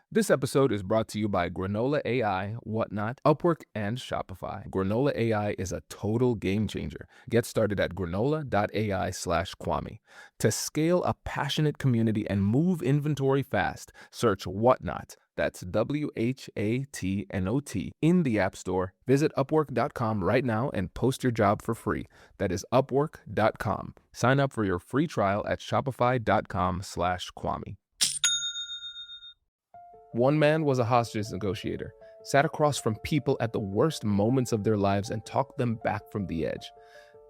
This episode is brought to you by Granola AI, Whatnot, Upwork, and Shopify. Granola AI is a total game changer. Get started at granola.ai/Kwame. To scale a passionate community and move inventory fast, search Whatnot. That's WHATNOT in the App Store. Visit Upwork.com right now and post your job for free. That is Upwork.com. Sign up for your free trial at Shopify.com/Kwame. One man was a hostage negotiator, sat across from people at the worst moments of their lives and talked them back from the edge.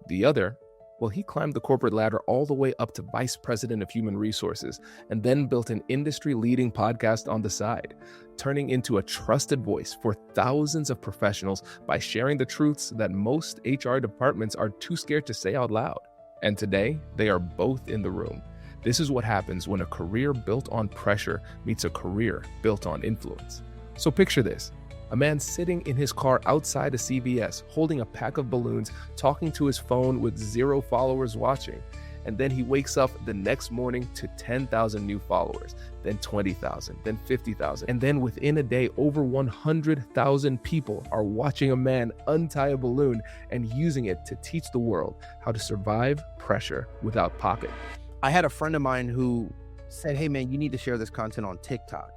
The other, well, he climbed the corporate ladder all the way up to vice president of human resources and then built an industry-leading podcast on the side, turning into a trusted voice for thousands of professionals by sharing the truths that most HR departments are too scared to say out loud. And today, they are both in the room. This is what happens when a career built on pressure meets a career built on influence. So picture this. A man sitting in his car outside a CVS, holding a pack of balloons, talking to his phone with 0 followers watching. And then he wakes up the next morning to 10,000 new followers, then 20,000, then 50,000. And then within a day, over 100,000 people are watching a man untie a balloon and using it to teach the world how to survive pressure without popping. I had a friend of mine who said, "Hey man, you need to share this content on TikTok."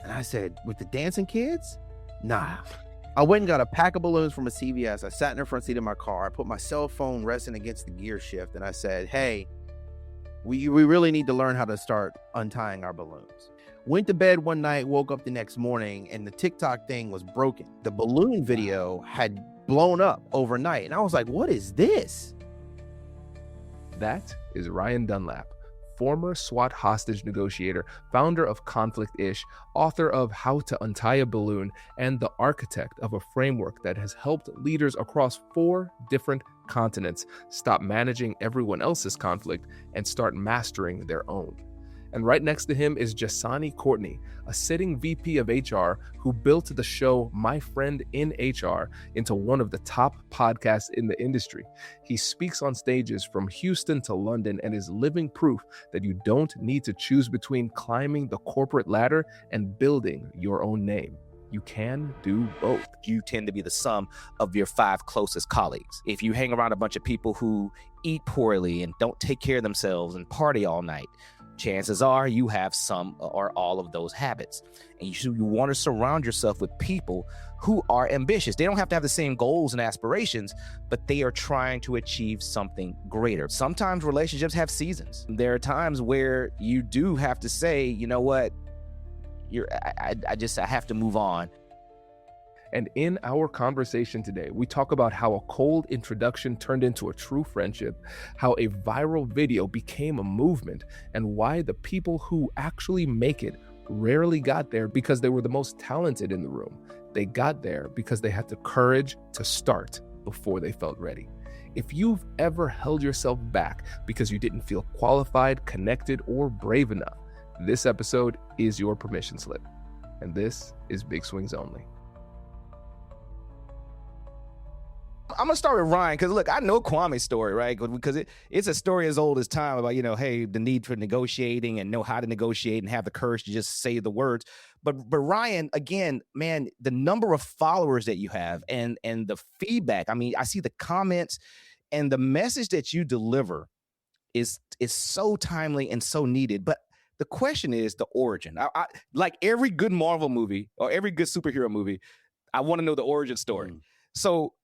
And I said, "With the dancing kids? Nah." I went and got a pack of balloons from a CVS. I sat in the front seat of my car. I put my cell phone resting against the gear shift. And I said, "Hey, we really need to learn how to start untying our balloons." Went to bed one night, woke up the next morning, and the TikTok thing was broken. The balloon video had blown up overnight. And I was like, "What is this?" That is Ryan Dunlap, former SWAT hostage negotiator, founder of Conflict-ish, author of How to Untie a Balloon, and the architect of a framework that has helped leaders across 4 different continents stop managing everyone else's conflict and start mastering their own. And right next to him is Njsane Courtney, a sitting VP of HR who built the show My Friend in HR into one of the top podcasts in the industry. He speaks on stages from Houston to London and is living proof that you don't need to choose between climbing the corporate ladder and building your own name. You can do both. You tend to be the sum of your 5 closest colleagues. If you hang around a bunch of people who eat poorly and don't take care of themselves and party all night, chances are you have some or all of those habits. And you want to surround yourself with people who are ambitious. They don't have to have the same goals and aspirations, but they are trying to achieve something greater. Sometimes relationships have seasons. There are times where you do have to say, you know what, I have to move on. And in our conversation today, we talk about how a cold introduction turned into a true friendship, how a viral video became a movement, and why the people who actually make it rarely got there because they were the most talented in the room. They got there because they had the courage to start before they felt ready. If you've ever held yourself back because you didn't feel qualified, connected, or brave enough, this episode is your permission slip. And this is Big Swings Only. I'm gonna start with Ryan because look, I know Kwame's story, right? Because it's a story as old as time about, hey, the need for negotiating and know how to negotiate and have the courage to just say the words. But Ryan, again, man, the number of followers that you have and the feedback. I mean, I see the comments and the message that you deliver is so timely and so needed. But the question is the origin. I like every good Marvel movie or every good superhero movie, I want to know the origin story. So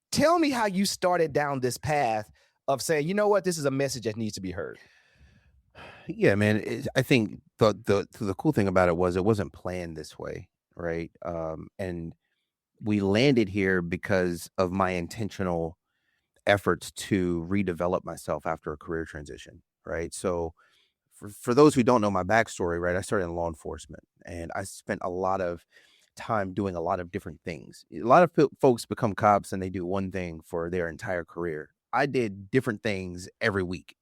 tell me how you started down this path of saying, you know what, this is a message that needs to be heard. Yeah, man. I think the cool thing about it was it wasn't planned this way, right? And we landed here because of my intentional efforts to redevelop myself after a career transition, right? So for those who don't know my backstory, right, I started in law enforcement and I spent a lot of time doing a lot of different things. A lot of folks become cops and they do one thing for their entire career. I did different things every week.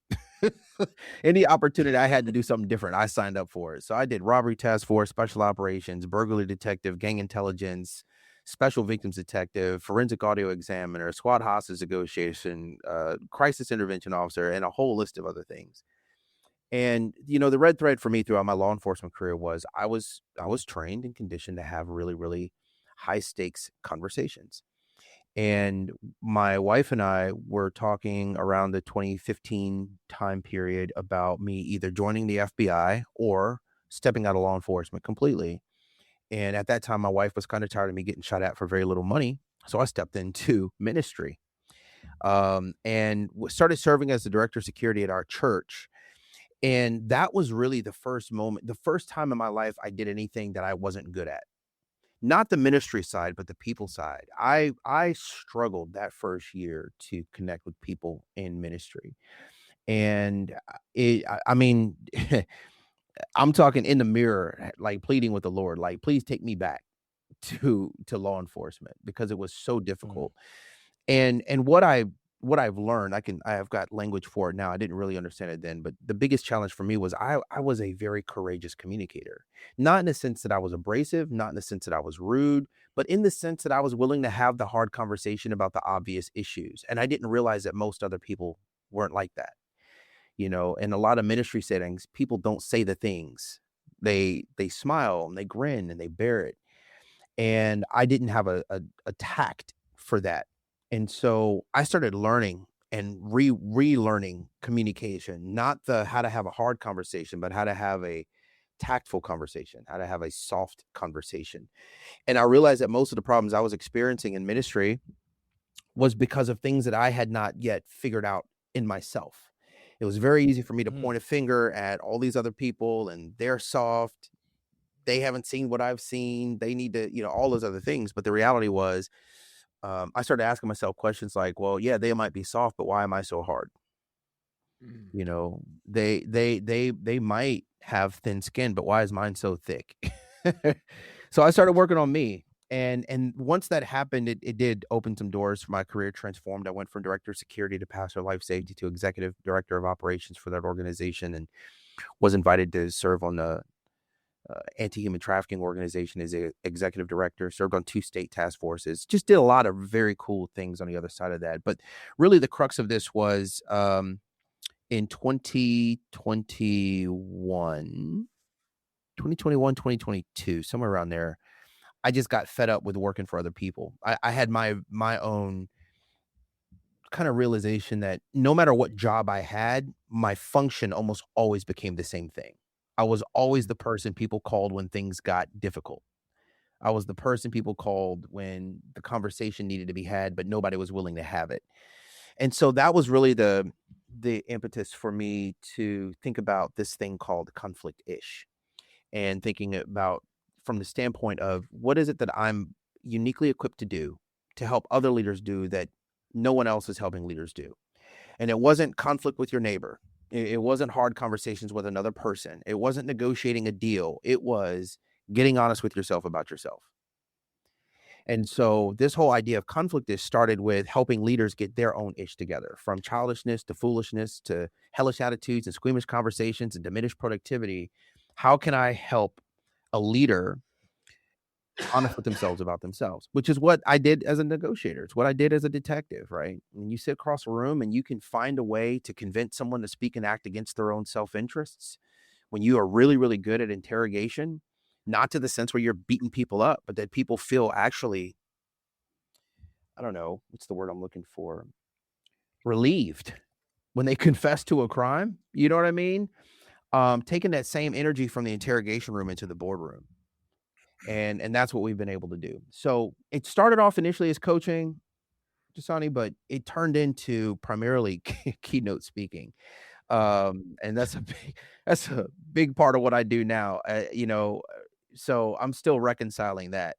Any opportunity I had to do something different, I signed up for it. So I did robbery task force, special operations, burglary detective, gang intelligence, special victims detective, forensic audio examiner, SWAT hostage negotiation, crisis intervention officer, and a whole list of other things. And, the red thread for me throughout my law enforcement career was I was trained and conditioned to have really, really high stakes conversations. And my wife and I were talking around the 2015 time period about me either joining the FBI or stepping out of law enforcement completely. And at that time, my wife was kind of tired of me getting shot at for very little money. So I stepped into ministry, and started serving as the director of security at our church. And that was really the first time in my life I did anything that I wasn't good at. Not the ministry side, but the people side. I struggled that first year to connect with people in ministry. And I mean, I'm talking in the mirror, like pleading with the Lord, like, please take me back to law enforcement because it was so difficult. And what I've learned, I have got language for it now. I didn't really understand it then, but the biggest challenge for me was I was a very courageous communicator. Not in the sense that I was abrasive, not in the sense that I was rude, but in the sense that I was willing to have the hard conversation about the obvious issues. And I didn't realize that most other people weren't like that. In a lot of ministry settings, people don't say the things. They smile and they grin and they bear it. And I didn't have a tact for that. And so I started learning and relearning communication, not the how to have a hard conversation, but how to have a tactful conversation, how to have a soft conversation. And I realized that most of the problems I was experiencing in ministry was because of things that I had not yet figured out in myself. It was very easy for me to point a finger at all these other people and they're soft. They haven't seen what I've seen. They need to, all those other things. But the reality was, I started asking myself questions like, well, yeah, they might be soft, but why am I so hard? They might have thin skin, but why is mine so thick? So I started working on me. And once that happened, it did open some doors for my career, transformed. I went from director of security to pastor of life safety to executive director of operations for that organization, and was invited to serve on the anti-human trafficking organization as a executive director, served on 2 state task forces, just did a lot of very cool things on the other side of that. But really the crux of this was in 2022, somewhere around there, I just got fed up with working for other people. I had my own kind of realization that no matter what job I had, my function almost always became the same thing. I was always the person people called when things got difficult. I was the person people called when the conversation needed to be had, but nobody was willing to have it. And so that was really the impetus for me to think about this thing called conflict-ish, and thinking about from the standpoint of what is it that I'm uniquely equipped to do to help other leaders do that no one else is helping leaders do. And it wasn't conflict with your neighbor. It wasn't hard conversations with another person. It wasn't negotiating a deal. It was getting honest with yourself about yourself. And so this whole idea of conflict is started with helping leaders get their own ish together, from childishness to foolishness to hellish attitudes and squeamish conversations and diminished productivity. How can I help a leader honest with themselves about themselves, which is what I did as a negotiator. It's what I did as a detective, right? When you sit across a room and you can find a way to convince someone to speak and act against their own self-interests, when you are really, really good at interrogation, not to the sense where you're beating people up, but that people feel actually, I don't know, what's the word I'm looking for? Relieved when they confess to a crime. You know what I mean? Taking that same energy from the interrogation room into the boardroom. And that's what we've been able to do. So it started off initially as coaching, Njsane, but it turned into primarily keynote speaking. And that's a big part of what I do now. So I'm still reconciling that.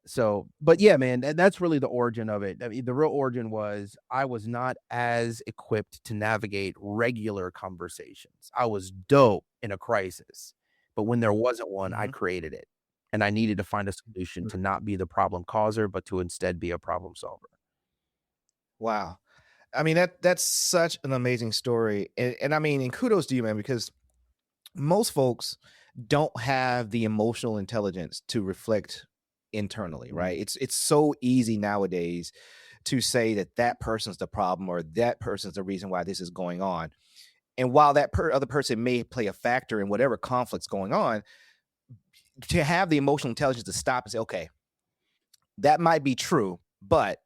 So, but yeah, man, that's really the origin of it. I mean, the real origin was I was not as equipped to navigate regular conversations. I was dope in a crisis, but when there wasn't one, I created it. And I needed to find a solution to not be the problem causer, but to instead be a problem solver. Wow. I mean, that's such an amazing story. And I mean, and kudos to you, man, because most folks don't have the emotional intelligence to reflect internally, right? It's so easy nowadays to say that person's the problem or that person's the reason why this is going on. And while that other person may play a factor in whatever conflict's going on, to have the emotional intelligence to stop and say, okay, that might be true, but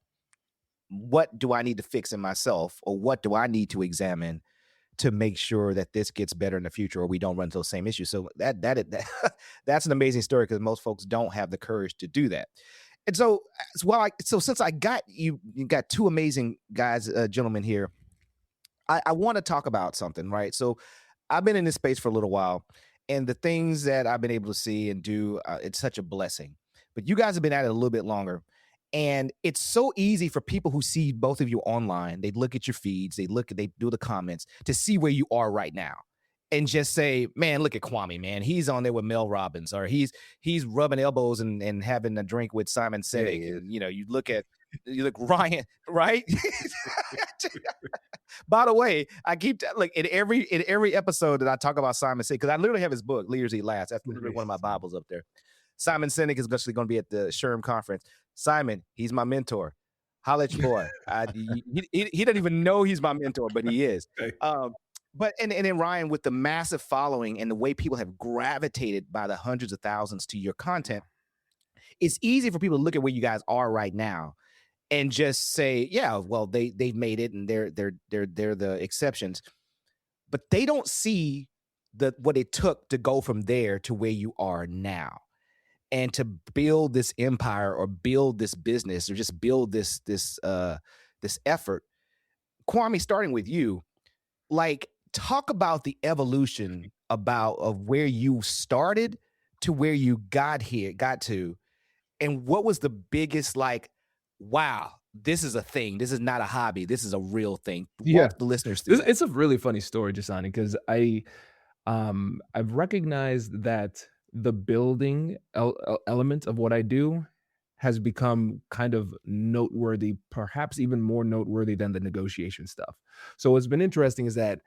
what do I need to fix in myself, or what do I need to examine to make sure that this gets better in the future, or we don't run into those same issues? So that's an amazing story, because most folks don't have the courage to do that. And so, since I got you got two amazing guys, gentlemen here, I want to talk about something, right? So I've been in this space for a little while, and the things that I've been able to see and do, it's such a blessing. But you guys have been at it a little bit longer, and it's so easy for people who see both of you online. They look at your feeds, they do the comments to see where you are right now, and just say, "Man, look at Kwame, man. He's on there with Mel Robbins, or he's rubbing elbows and having a drink with Simon Sinek." Yeah. And you look Ryan, right? By the way, I keep like in every episode that I talk about Simon Sinek, because I literally have his book, Leaders Eat Last. That's literally one of my Bibles up there. Simon Sinek is actually going to be at the SHRM conference. Simon, he's my mentor. Holla at your boy. He doesn't even know he's my mentor, but he is. Okay. But then Ryan, with the massive following and the way people have gravitated by the hundreds of thousands to your content, it's easy for people to look at where you guys are right now and just say, yeah, well, they've made it, and they're the exceptions, but they don't see what it took to go from there to where you are now, and to build this empire, or build this business, or just build this effort. Kwame, starting with you, like, talk about the evolution of where you started to where you got to, and what was the biggest, like, wow, this is a thing. This is not a hobby. This is a real thing. Yeah. Walk the listeners through that. It's a really funny story, Njsane, because I've recognized that the building element of what I do has become kind of noteworthy, perhaps even more noteworthy than the negotiation stuff. So what's been interesting is that,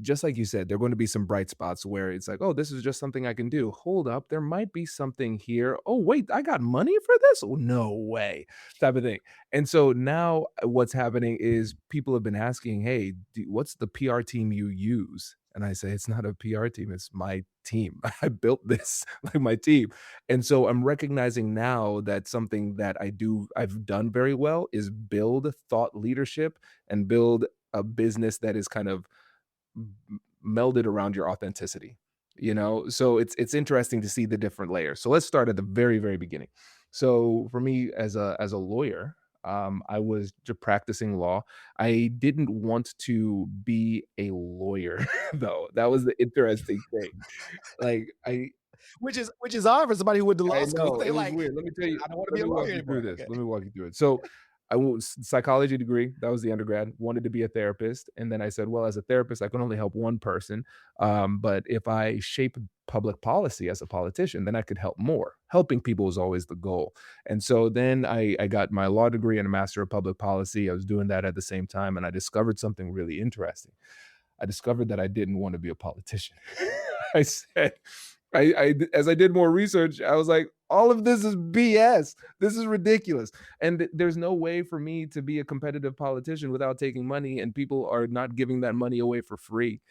just like you said, there are going to be some bright spots where it's like, oh, this is just something I can do. Hold up, there might be something here. Oh, wait, I got money for this? Oh, no way, type of thing. And so now what's happening is people have been asking, hey, what's the PR team you use? And I say, it's not a PR team, it's my team. I built this like my team. And so I'm recognizing now that something that I've done very well is build thought leadership and build a business that is kind of melded around your authenticity. So it's interesting to see the different layers. So let's start at the very, very beginning. So for me, as a lawyer, I was just practicing law. I didn't want to be a lawyer though. That was the interesting thing. Like Which is odd for somebody who went to law I school. know, They it was like, weird. Let me tell you. I don't want to Let be a me walk lawyer you anymore. through this. Okay. Let me walk you through it. So, I was psychology degree. That was the undergrad. Wanted to be a therapist, and then I said, well, as a therapist, I can only help one person. But if I shape public policy as a politician, then I could help more. Helping people is always the goal. And so then I got my law degree and a master of public policy. I was doing that at the same time, and I discovered something really interesting. I discovered that I didn't want to be a politician. I said, as I did more research, I was like, all of this is BS. This is ridiculous. And there's no way for me to be a competitive politician without taking money, and people are not giving that money away for free.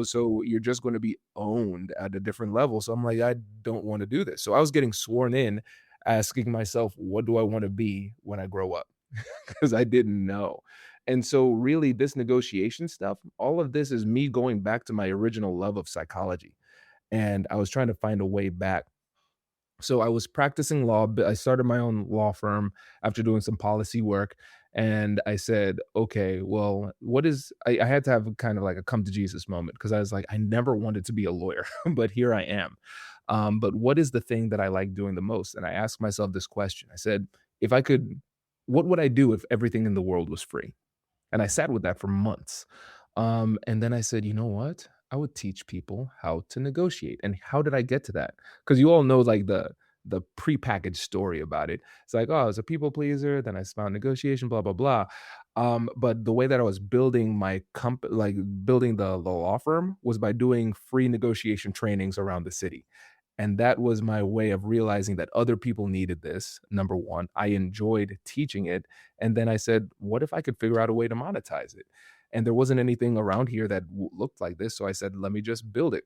So you're just going to be owned at a different level. So I'm like, I don't want to do this. So I was getting sworn in, asking myself, what do I want to be when I grow up? Because I didn't know. And so really this negotiation stuff, all of this is me going back to my original love of psychology. And I was trying to find a way back. So I was practicing law, but I started my own law firm after doing some policy work. And I said, okay, well, I had to have kind of like a come to Jesus moment, because I was like, I never wanted to be a lawyer, but here I am. But what is the thing that I like doing the most? And I asked myself this question. I said, if I could, what would I do if everything in the world was free? And I sat with that for months. And then I said, you know what? I would teach people how to negotiate. And how did I get to that? Because you all know like the prepackaged story about it. It's like, oh, I was a people pleaser, then I found negotiation, blah, blah, blah. But the way that I was building my company, like building the law firm, was by doing free negotiation trainings around the city. And that was my way of realizing that other people needed this. Number one, I enjoyed teaching it. And then I said, what if I could figure out a way to monetize it? And there wasn't anything around here that looked like this. So I said, let me just build it.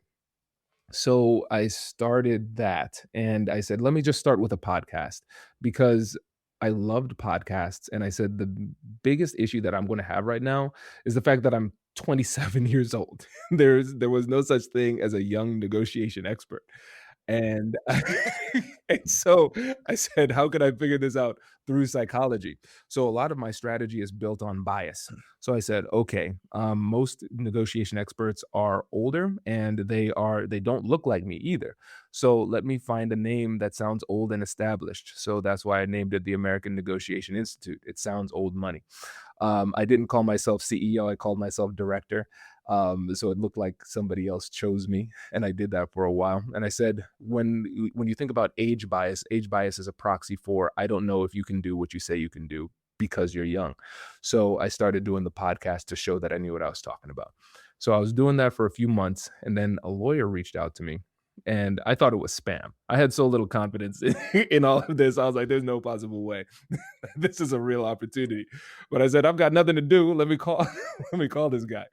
So I started that, and I said, let me just start with a podcast because I loved podcasts. And I said, the biggest issue that I'm going to have right now is the fact that I'm 27 years old. There was no such thing as a young negotiation expert. And, and so I said, how could I figure this out through psychology? So a lot of my strategy is built on bias. So I said, okay, most negotiation experts are older and they don't look like me either. So let me find a name that sounds old and established. So that's why I named it the American Negotiation Institute. It sounds old money. I didn't call myself CEO. I called myself director. So it looked like somebody else chose me, and I did that for a while. And I said, when you think about age bias is a proxy for I don't know if you can do what you say you can do because you're young. So I started doing the podcast to show that I knew what I was talking about. So I was doing that for a few months, and then a lawyer reached out to me. And I thought it was spam. I had so little confidence in all of this. I was like, there's no possible way. This is a real opportunity. But I said, I've got nothing to do. Let me call let me call this guy.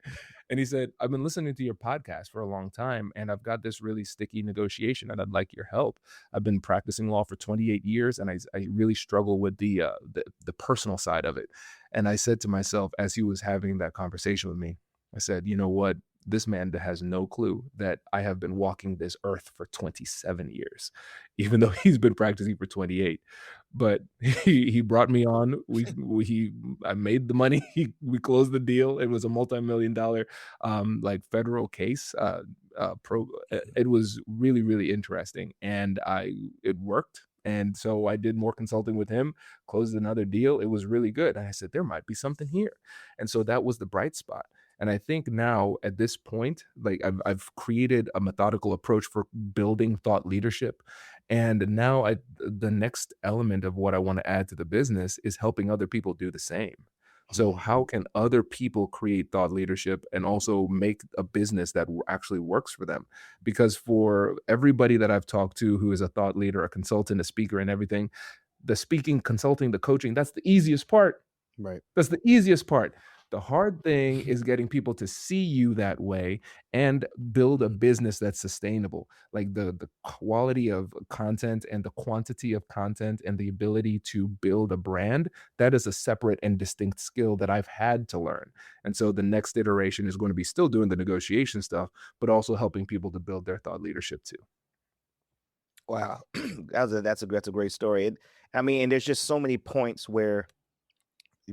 And he said, I've been listening to your podcast for a long time, and I've got this really sticky negotiation, and I'd like your help. I've been practicing law for 28 years, and I really struggle with the personal side of it. And I said to myself, as he was having that conversation with me, I said, you know what? This man has no clue that I have been walking this earth for 27 years, even though he's been practicing for 28. But he brought me on. I made the money. We closed the deal. It was a multi-million-dollar like federal case. It was really, really interesting, and it worked. And so I did more consulting with him, closed another deal. It was really good. And I said, there might be something here. And so that was the bright spot. And I think now at this point, like I've created a methodical approach for building thought leadership. And now the next element of what I want to add to the business is helping other people do the same. So how can other people create thought leadership and also make a business that actually works for them? Because for everybody that I've talked to who is a thought leader, a consultant, a speaker and everything, the speaking, consulting, the coaching, that's the easiest part. Right. That's the easiest part. The hard thing is getting people to see you that way and build a business that's sustainable. Like the quality of content and the quantity of content and the ability to build a brand, that is a separate and distinct skill that I've had to learn. And so the next iteration is going to be still doing the negotiation stuff, but also helping people to build their thought leadership too. Wow, that's a great story. I mean, and there's just so many points where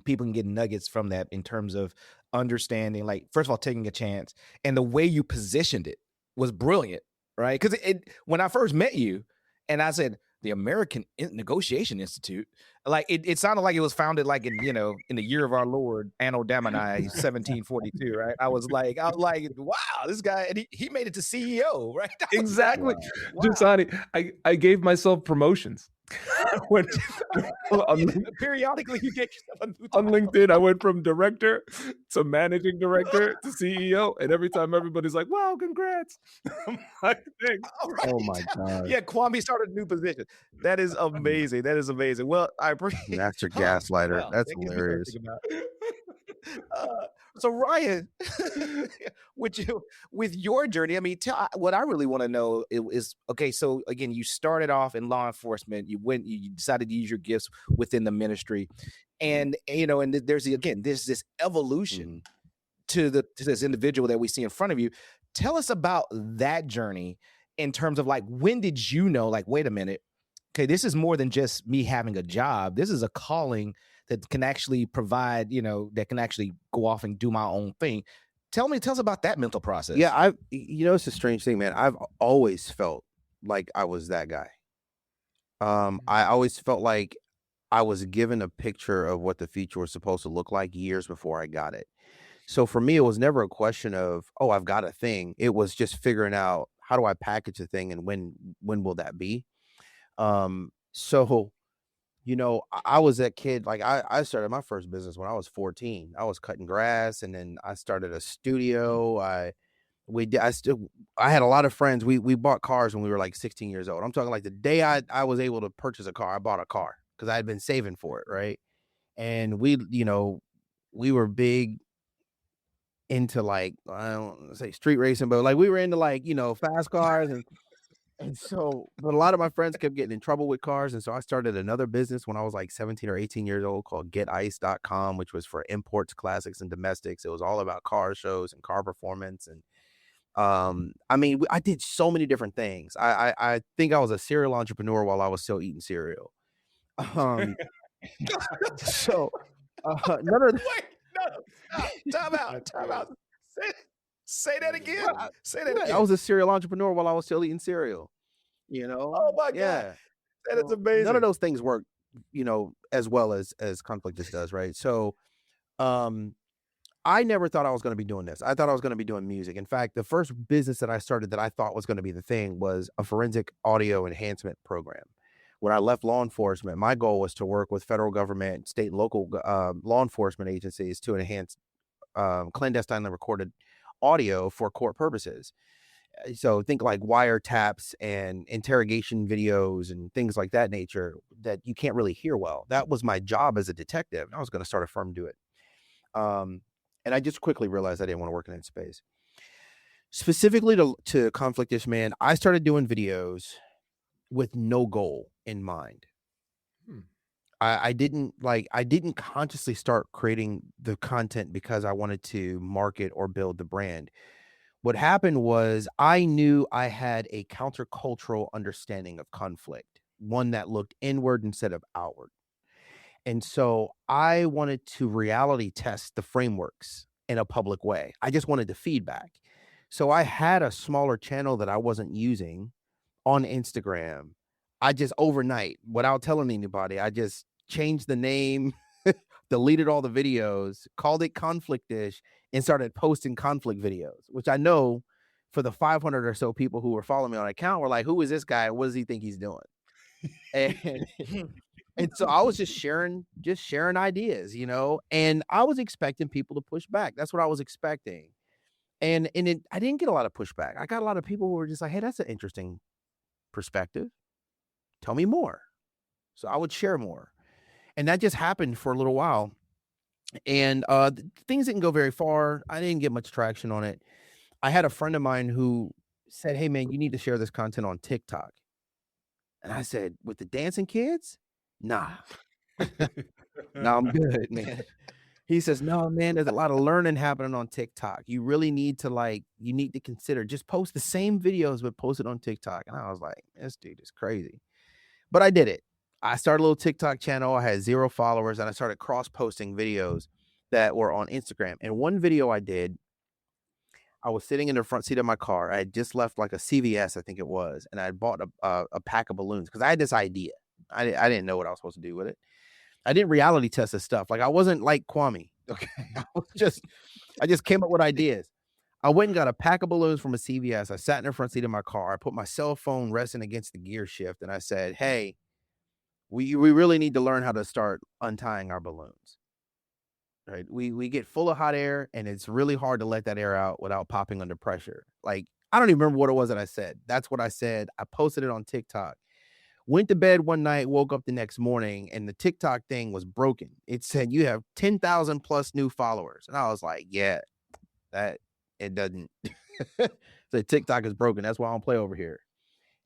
people can get nuggets from that in terms of understanding, like, first of all, taking a chance, and the way you positioned it was brilliant, right? Because when I first met you and I said the American Negotiation Institute, like it sounded like it was founded like in the year of our Lord Anno Domini 1742, right? I was like, wow, this guy, and he made it to CEO, right? Exactly. Wow. Njsane, I gave myself promotions. Periodically you get yourself a new on title. LinkedIn, I went from director to managing director to CEO, and every time everybody's like, "Wow, congrats!" I'm like, "Thanks." Right. Oh my God. Yeah, Kwame started a new position. That is amazing. That is amazing. Well, I appreciate Master gaslighter. well, That's that gives me hilarious. something about. So Ryan, with your journey, I mean, what I really want to know is okay. So again, you started off in law enforcement. You decided to use your gifts within the ministry, and and there's this evolution to this individual that we see in front of you. Tell us about that journey in terms of like, when did you know, like, wait a minute, okay, this is more than just me having a job. This is a calling that can actually provide, that can actually go off and do my own thing. Tell us about that mental process. Yeah, it's a strange thing, man. I've always felt like I was that guy. I always felt like I was given a picture of what the future was supposed to look like years before I got it. So for me, it was never a question of, oh, I've got a thing. It was just figuring out, how do I package a thing and when will that be? So, I was that kid. Like I started my first business when I was 14. I was cutting grass, and then I started a studio. I had a lot of friends. We bought cars when we were like 16 years old. I'm talking like the day I was able to purchase a car, I bought a car because I had been saving for it, right? And we were big into like, I don't wanna say street racing, but like we were into like, fast cars and so but a lot of my friends kept getting in trouble with cars, and so I started another business when I was like 17 or 18 years old called getice.com, which was for imports, classics, and domestics. It was all about car shows and car performance and I mean, I did so many different things. I think I was a serial entrepreneur while I was still eating cereal. Um, so none of Wait, no, stop. Time out. Say that again. I, Say that yeah, I again. was a serial entrepreneur while I was still eating cereal. You know, Oh my God. yeah. That is So amazing. none of those things work, as well as Conflictist does, right? So, I never thought I was going to be doing this. I thought I was going to be doing music. In fact, the first business that I started that I thought was going to be the thing was a forensic audio enhancement program. When I left law enforcement, my goal was to work with federal government, state and local law enforcement agencies to enhance clandestinely recorded audio for court purposes. So think like wiretaps and interrogation videos and things like that nature that you can't really hear well. That was my job as a detective. I was going to start a firm to do it. And I just quickly realized I didn't want to work in that space. Specifically to Conflictish, man, I started doing videos with no goal in mind. I didn't consciously start creating the content because I wanted to market or build the brand. What happened was I knew I had a countercultural understanding of conflict, one that looked inward instead of outward. And so I wanted to reality test the frameworks in a public way. I just wanted the feedback. So I had a smaller channel that I wasn't using on Instagram. I just overnight, without telling anybody, I just changed the name, deleted all the videos, called it Conflictish, and started posting conflict videos, which I know for the 500 or so people who were following me on account were like, who is this guy? What does he think he's doing? And and so I was just sharing ideas, and I was expecting people to push back. That's what I was expecting. And I didn't get a lot of pushback. I got a lot of people who were just like, hey, that's an interesting perspective. Tell me more. So I would share more. And that just happened for a little while. And things didn't go very far. I didn't get much traction on it. I had a friend of mine who said, hey, man, you need to share this content on TikTok. And I said, with the dancing kids? Nah. No, I'm good, man. He says, no, man, there's a lot of learning happening on TikTok. You really need to consider just post the same videos, but post it on TikTok. And I was like, this dude is crazy. But I did it. I started a little TikTok channel. I had 0 followers, and I started cross-posting videos that were on Instagram. And one video I did, I was sitting in the front seat of my car. I had just left like a CVS, I think it was, and I had bought a pack of balloons because I had this idea. I didn't know what I was supposed to do with it. I didn't reality test this stuff. Like I wasn't like Kwame. Okay. I just came up with ideas. I went and got a pack of balloons from a CVS. I sat in the front seat of my car. I put my cell phone resting against the gear shift. And I said, hey, we really need to learn how to start untying our balloons. Right. We get full of hot air and it's really hard to let that air out without popping under pressure. Like, I don't even remember what it was that I said. That's what I said. I posted it on TikTok. Went to bed one night, woke up the next morning, and the TikTok thing was broken. It said you have 10,000 plus new followers. And I was like, yeah, it doesn't. So TikTok is broken. That's why I don't play over here.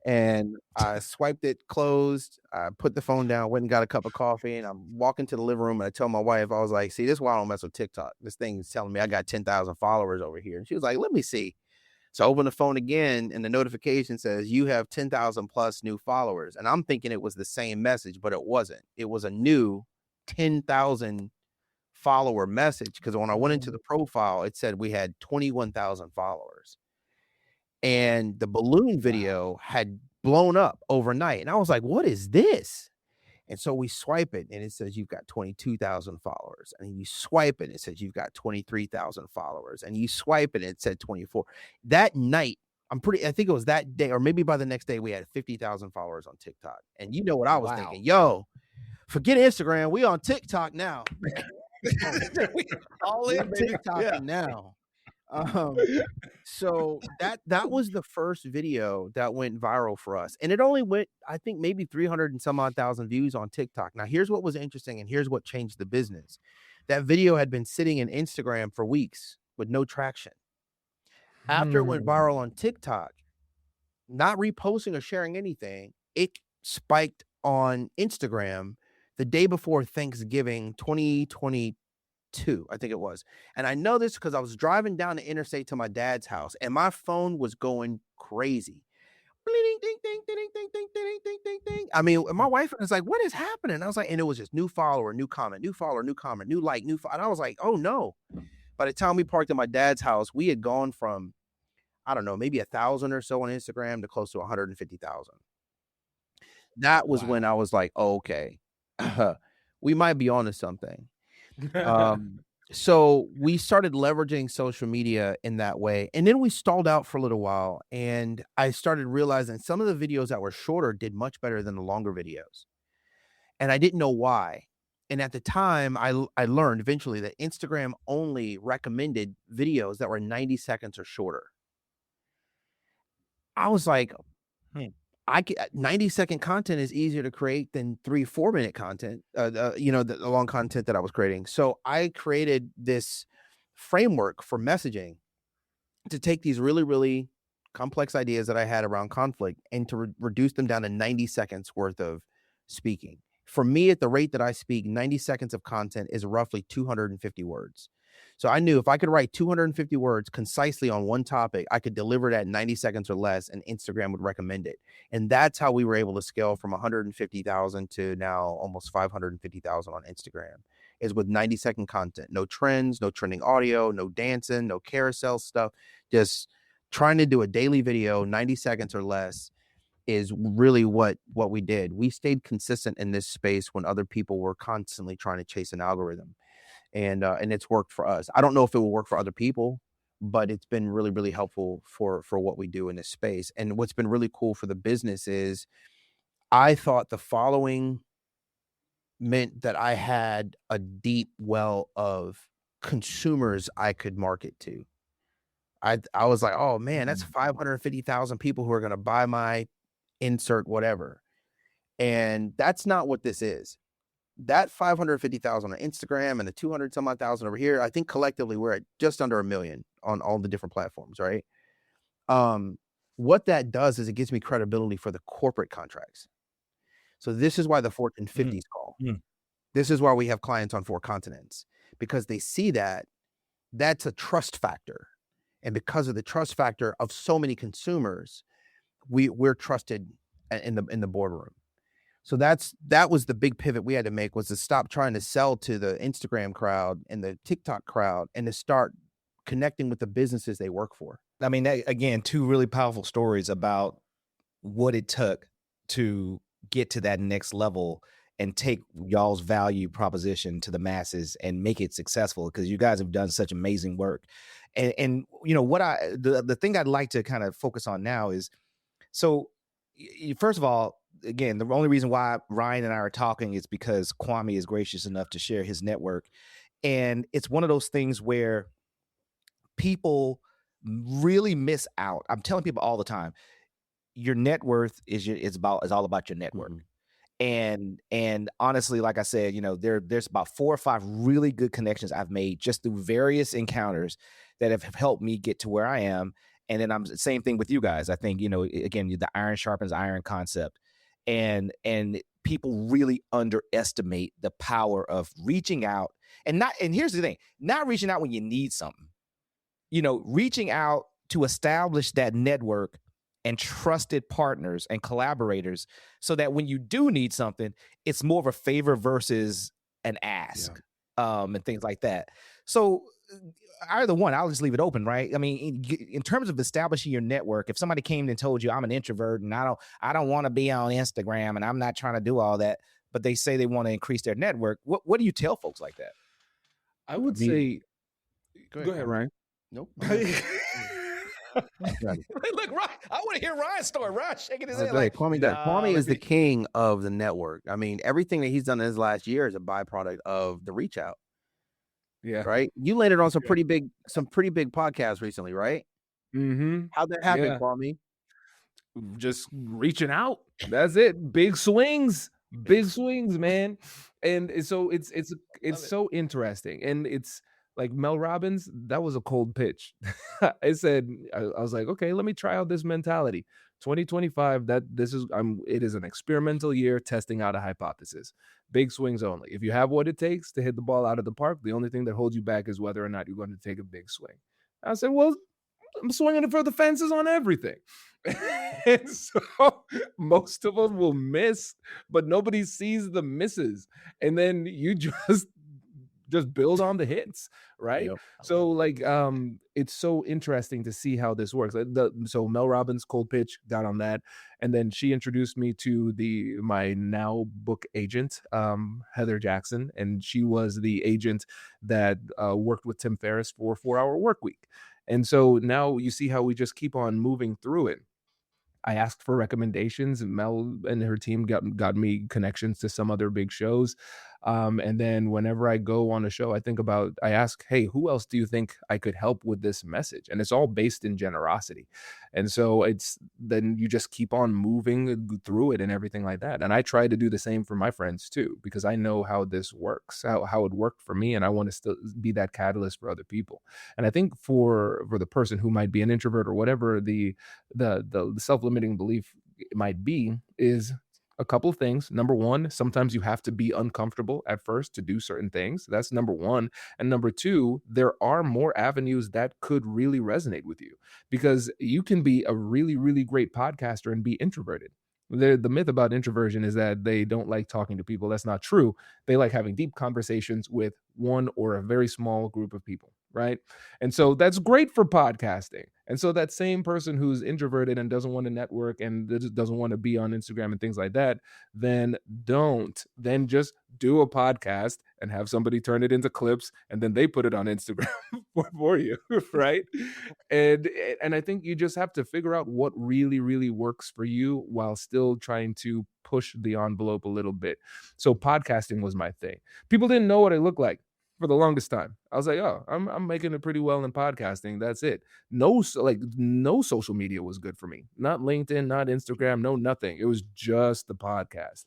And I swiped it, closed. I put the phone down, went and got a cup of coffee, and I'm walking to the living room. And I tell my wife, I was like, see, this is why I don't mess with TikTok. This thing is telling me I got 10,000 followers over here. And she was like, let me see. So I open the phone again, and the notification says you have 10,000 plus new followers. And I'm thinking it was the same message, but it wasn't. It was a new 10,000 follower message because when I went into the profile, it said we had 21,000 followers. And the balloon video had blown up overnight. And I was like, what is this? And so we swipe it and it says you've got 22,000 followers. And you swipe it, it says you've got 23,000 followers. And you swipe it, it said 24. That night, I think it was that day, or maybe by the next day, we had 50,000 followers on TikTok. And you know what I was thinking? Yo, forget Instagram. We on TikTok now. All in, baby. TikTok now. So that was the first video that went viral for us. And it only went, I think, maybe 300 and some odd thousand views on TikTok. Now, here's what was interesting, and here's what changed the business. That video had been sitting in Instagram for weeks with no traction. After it went viral on TikTok, not reposting or sharing anything, it spiked on Instagram the day before Thanksgiving 2022, I think it was. And I know this because I was driving down the interstate to my dad's house and my phone was going crazy. Ding, ding, ding, ding, ding, ding, ding, ding, ding, ding, ding. I mean, my wife was like, what is happening? I was like, and it was just new follower, new comment, new follower, new comment, new like, new follow. And I was like, oh no. By the time we parked at my dad's house, we had gone from, I don't know, maybe 1,000 or so on Instagram to close to 150,000. That was when I was like, oh, okay, we might be onto something. So we started leveraging social media in that way. And then we stalled out for a little while. And I started realizing some of the videos that were shorter did much better than the longer videos. And I didn't know why. And at the time, I learned eventually that Instagram only recommended videos that were 90 seconds or shorter. I was like, 90-second content is easier to create than 3-4 minute content, the long content that I was creating. So I created this framework for messaging to take these really, really complex ideas that I had around conflict and to reduce them down to 90 seconds worth of speaking. For me, at the rate that I speak, 90 seconds of content is roughly 250 words. So I knew if I could write 250 words concisely on one topic, I could deliver that in 90 seconds or less, and Instagram would recommend it. And that's how we were able to scale from 150,000 to now almost 550,000 on Instagram, is with 90-second content. No trends, no trending audio, no dancing, no carousel stuff. Just trying to do a daily video, 90 seconds or less, is really what we did. We stayed consistent in this space when other people were constantly trying to chase an algorithm. And it's worked for us. I don't know if it will work for other people, but it's been really, really helpful for what we do in this space. And what's been really cool for the business is I thought the following meant that I had a deep well of consumers I could market to. I was like, oh man, that's 550,000 people who are going to buy my insert whatever. And that's not what this is. That 550,000 on Instagram and the 200 some odd thousand over here, I think collectively we're at just under 1 million on all the different platforms, right? What that does is it gives me credibility for the corporate contracts. So this is why the Fortune 50s call. This is why we have clients on 4 continents, because they see that that's a trust factor. And because of the trust factor of so many consumers, we're trusted in the boardroom. So that was the big pivot we had to make, was to stop trying to sell to the Instagram crowd and the TikTok crowd and to start connecting with the businesses they work for. I mean, again, 2 really powerful stories about what it took to get to that next level and take y'all's value proposition to the masses and make it successful, because you guys have done such amazing work. And you know what, the thing I'd like to kind of focus on now is, so first of all, again, the only reason why Ryan and I are talking is because Kwame is gracious enough to share his network. And it's one of those things where people really miss out. I'm telling people all the time, your net worth is all about your network. And honestly, like I said, there's about 4 or 5 really good connections I've made just through various encounters that have helped me get to where I am. And then I'm same thing with you guys. I think, again, the iron sharpens iron concept, and people really underestimate the power of reaching out and here's the thing, not reaching out when you need something, reaching out to establish that network and trusted partners and collaborators, so that when you do need something, it's more of a favor versus an ask, and things like that. So either one, I'll just leave it open, right? I mean, in terms of establishing your network, if somebody came and told you, I'm an introvert and I don't want to be on Instagram and I'm not trying to do all that, but they say they want to increase their network, what do you tell folks like that? I would say, go ahead, Ryan. Nope. Look, Ryan, I want to hear Ryan's story. Ryan shaking his head like, Kwame is the king of the network. I mean, everything that he's done in his last year is a byproduct of the reach out. Yeah. Right. You landed on some pretty big podcasts recently, right? How'd that happen, Kwame? Just reaching out. That's it. Big swings, man. And so it's so interesting. And it's Like Mel Robbins, that was a cold pitch. I said, I was like, okay, let me try out this mentality. 2025, it is an experimental year testing out a hypothesis. Big swings only. If you have what it takes to hit the ball out of the park, the only thing that holds you back is whether or not you're going to take a big swing. I said, well, I'm swinging it for the fences on everything. And so most of them will miss, but nobody sees the misses. And then you just build on the hits, right? Yep. So like it's so interesting to see how this works. So Mel Robbins cold pitch got on that, and then she introduced me to my now book agent, Heather Jackson, and she was the agent that worked with Tim Ferriss for 4 Hour Work Week. And so now you see how we just keep on moving through it. I asked for recommendations, and Mel and her team got me connections to some other big shows. And then whenever I go on a show, I ask, hey, who else do you think I could help with this message? And it's all based in generosity. And so then you just keep on moving through it and everything like that. And I try to do the same for my friends too, because I know how this works, how it worked for me. And I want to still be that catalyst for other people. And I think for the person who might be an introvert or whatever, the self-limiting belief might be is a couple of things. Number one, sometimes you have to be uncomfortable at first to do certain things. That's number one. And number two, there are more avenues that could really resonate with you, because you can be a really, really great podcaster and be introverted. The myth about introversion is that they don't like talking to people. That's not true. They like having deep conversations with one or a very small group of people, right? And so that's great for podcasting. And so that same person who's introverted and doesn't want to network and doesn't want to be on Instagram and things like that, then just do a podcast and have somebody turn it into clips, and then they put it on Instagram for you, right? And I think you just have to figure out what really, really works for you while still trying to push the envelope a little bit. So podcasting was my thing. People didn't know what I looked like for the longest time. I was like, oh, I'm making it pretty well in podcasting. That's it. No social media was good for me. Not LinkedIn, not Instagram, no nothing. It was just the podcast.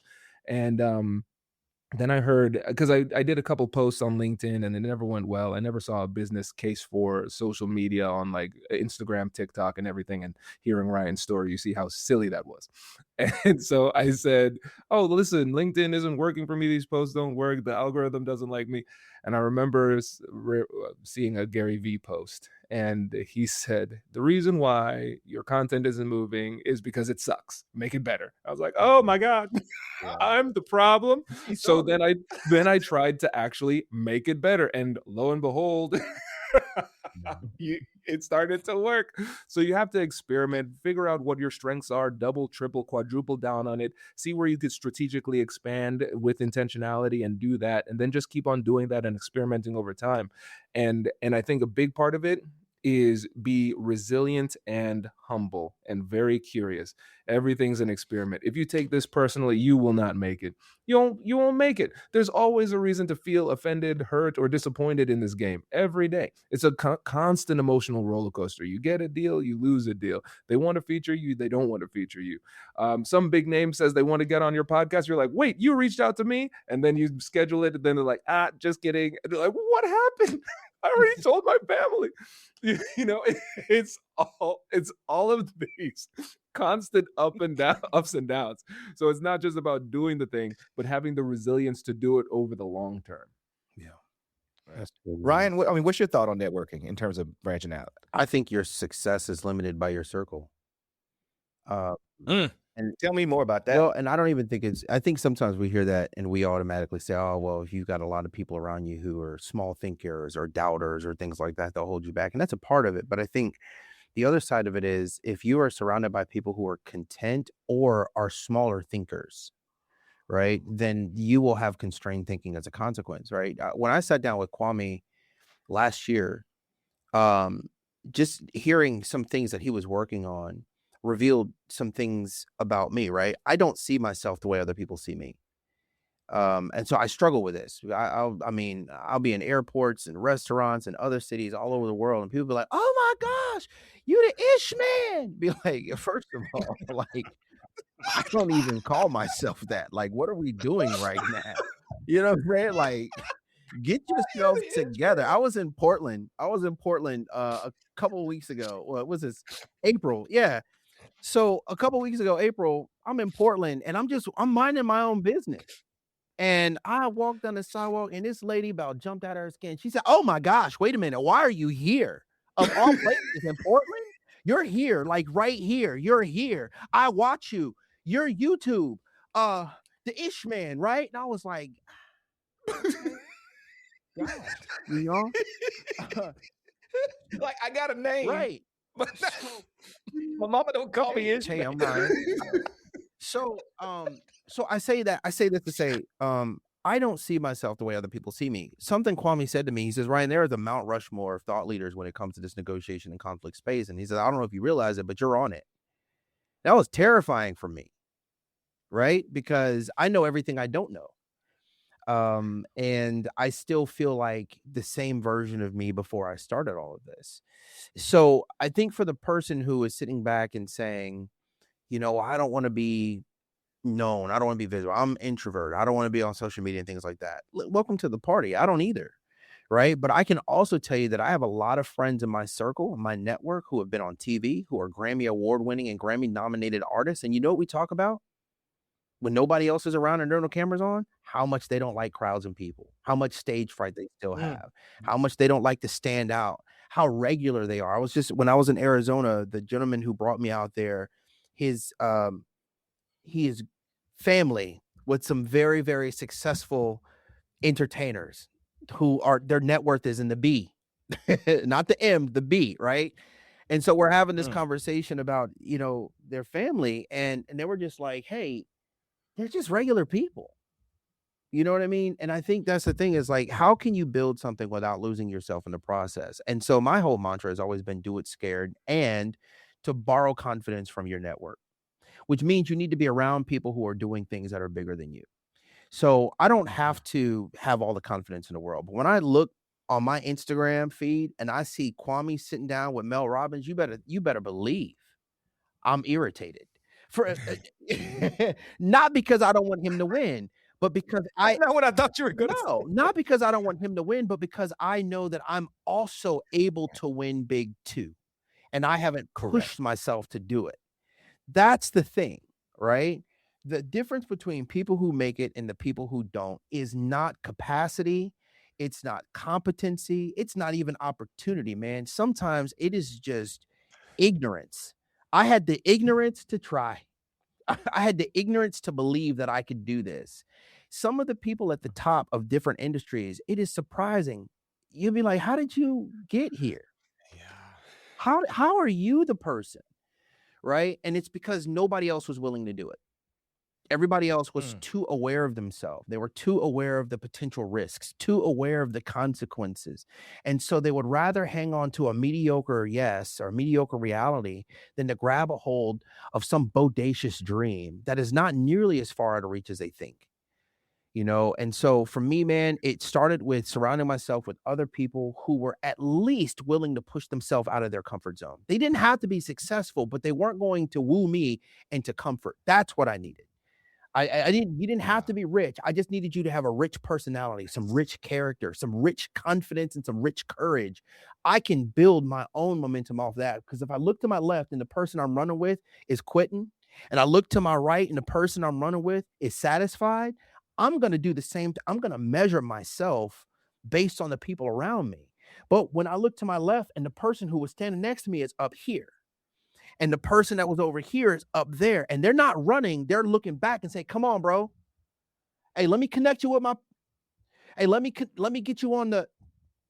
And then I heard, because I did a couple posts on LinkedIn and it never went well. I never saw a business case for social media on like Instagram, TikTok, and everything. And hearing Ryan's story, you see how silly that was. And so I said, oh, listen, LinkedIn isn't working for me. These posts don't work. The algorithm doesn't like me. And I remember seeing a Gary Vee post, and he said, the reason why your content isn't moving is because it sucks. Make it better. I was like, oh my God, Yeah. I'm the problem. He So saw me. then I tried to actually make it better, and lo and behold, it started to work. So you have to experiment, figure out what your strengths are, double, triple, quadruple down on it, see where you could strategically expand with intentionality and do that, and then just keep on doing that and experimenting over time. And I think a big part of it is be resilient and humble and very curious. Everything's an experiment. If you take this personally, you will not make it. You won't make it. There's always a reason to feel offended, hurt, or disappointed in this game every day. It's a constant emotional roller coaster. You get a deal, you lose a deal. They want to feature you, they don't want to feature you. Some big name says they want to get on your podcast. You're like, wait, you reached out to me? And then you schedule it. And then they're like, just kidding. And they're like, what happened? I already told my family. It's all of these constant ups and downs. So it's not just about doing the thing, but having the resilience to do it over the long term. Yeah. That's good, man. Ryan, what's your thought on networking in terms of branching out? I think your success is limited by your circle. And tell me more about that. Well, and I don't even think I think sometimes we hear that and we automatically say, oh, well, if you've got a lot of people around you who are small thinkers or doubters or things like that, they'll hold you back. And that's a part of it. But I think the other side of it is if you are surrounded by people who are content or are smaller thinkers, right, then you will have constrained thinking as a consequence, right? When I sat down with Kwame last year, just hearing some things that he was working on revealed some things about me, right? I don't see myself the way other people see me. And so I struggle with this. I'll be in airports and restaurants and other cities all over the world, and people be like, oh my gosh, you the ish man. Be like, first of all, like, I don't even call myself that. Like, what are we doing right now? You know what I'm saying? Like, Get yourself together. I was in Portland. A couple of weeks ago. What was this? April. Yeah. So a couple of weeks ago, April, I'm in Portland and I'm minding my own business. And I walked on the sidewalk and this lady about jumped out of her skin. She said, "Oh my gosh, wait a minute. Why are you here? Of all places in Portland? You're here, like right here. You're here. I watch you. You're YouTube. The Ish Man, right?" And I was like, gosh, you know? Like, I got a name, Right. but my mama don't call me Ish. Hey, I'm Ryan. So I say this to say, I don't see myself the way other people see me. Something Kwame said to me, he says, "Ryan, there are the Mount Rushmore of thought leaders when it comes to this negotiation and conflict space." And he said, "I don't know if you realize it, but you're on it." That was terrifying for me, right? Because I know everything I don't know. And I still feel like the same version of me before I started all of this. So I think for the person who is sitting back and saying, I don't want to be known. I don't want to be visible. I'm introvert. I don't want to be on social media and things like that. Welcome to the party. I don't either. Right. But I can also tell you that I have a lot of friends in my circle, in my network, who have been on TV, who are Grammy award winning and Grammy nominated artists. And you know what we talk about when nobody else is around and there are no cameras on? How much they don't like crowds and people, how much stage fright they still have, how much they don't like to stand out, how regular they are. When I was in Arizona, the gentleman who brought me out there, he is family with some very, very successful entertainers who are their net worth is in the B, not the M, the B, right? And so we're having this conversation about, their family, and they were just like, "Hey, they're just regular people." You know what I mean? And I think that's the thing is like, how can you build something without losing yourself in the process? And so my whole mantra has always been do it scared and to borrow confidence from your network, which means you need to be around people who are doing things that are bigger than you. So I don't have to have all the confidence in the world. But when I look on my Instagram feed and I see Kwame sitting down with Mel Robbins, you better believe I'm irritated. Not because I don't want him to win, but because That's not what I thought you were going to say. not because I don't want him to win, but because I know that I'm also able to win big too. And I haven't pushed myself to do it. That's the thing, right? The difference between people who make it and the people who don't is not capacity. It's not competency. It's not even opportunity, man. Sometimes it is just ignorance. I had the ignorance to try. I had the ignorance to believe that I could do this. Some of the people at the top of different industries, it is surprising. You'll be like, how did you get here? Yeah. How are you the person? Right? And it's because nobody else was willing to do it. Everybody else was too aware of themselves. They were too aware of the potential risks, too aware of the consequences. And so they would rather hang on to a mediocre yes or mediocre reality than to grab a hold of some bodacious dream that is not nearly as far out of reach as they think. And so for me, man, it started with surrounding myself with other people who were at least willing to push themselves out of their comfort zone. They didn't have to be successful, but they weren't going to woo me into comfort. That's what I needed. You didn't have to be rich. I just needed you to have a rich personality, some rich character, some rich confidence, and some rich courage. I can build my own momentum off that, because if I look to my left and the person I'm running with is quitting, and I look to my right and the person I'm running with is satisfied, I'm going to do the same. I'm going to measure myself based on the people around me. But when I look to my left and the person who was standing next to me is up here, and the person that was over here is up there, and they're not running, they're looking back and say, "Come on, bro. Hey, let me connect you with let me get you on the,"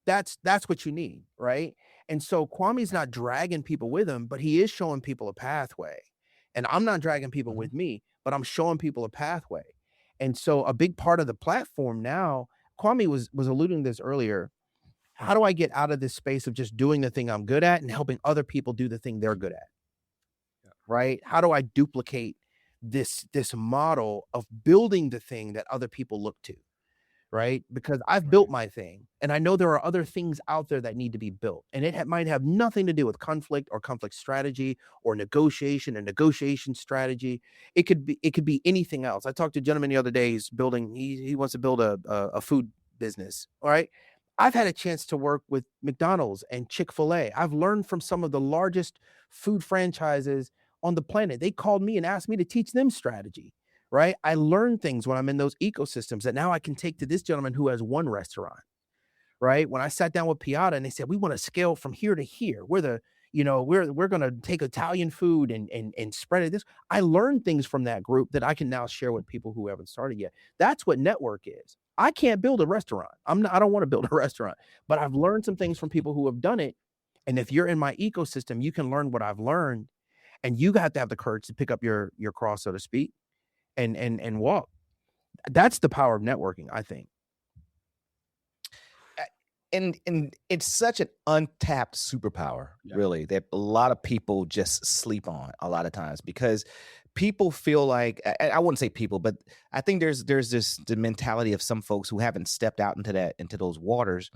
that's what you need, right? And so Kwame's not dragging people with him, but he is showing people a pathway. And I'm not dragging people with me, but I'm showing people a pathway. And so a big part of the platform now, Kwame was alluding to this earlier. How do I get out of this space of just doing the thing I'm good at and helping other people do the thing they're good at? Right? How do I duplicate this model of building the thing that other people look to? Right? Because I've built my thing, and I know there are other things out there that need to be built, and it might have nothing to do with conflict or conflict strategy or negotiation and negotiation strategy. It could be anything else. I talked to a gentleman the other day. He's building. He wants to build a food business. All right. I've had a chance to work with McDonald's and Chick-fil-A. I've learned from some of the largest food franchises on the planet. They called me and asked me to teach them strategy, right? I learn things when I'm in those ecosystems that now I can take to this gentleman who has one restaurant, right? When I sat down with Piata and they said, we want to scale from here to here. We're going to take Italian food and spread it this. I learned things from that group that I can now share with people who haven't started yet. That's what network is. I can't build a restaurant. I don't want to build a restaurant, but I've learned some things from people who have done it. And if you're in my ecosystem, you can learn what I've learned, and you have to have the courage to pick up your cross, so to speak, and walk. That's the power of networking, I think. And it's such an untapped superpower, really, that a lot of people just sleep on a lot of times, because people feel like, I wouldn't say people, but I think there's the mentality of some folks who haven't stepped out into those waters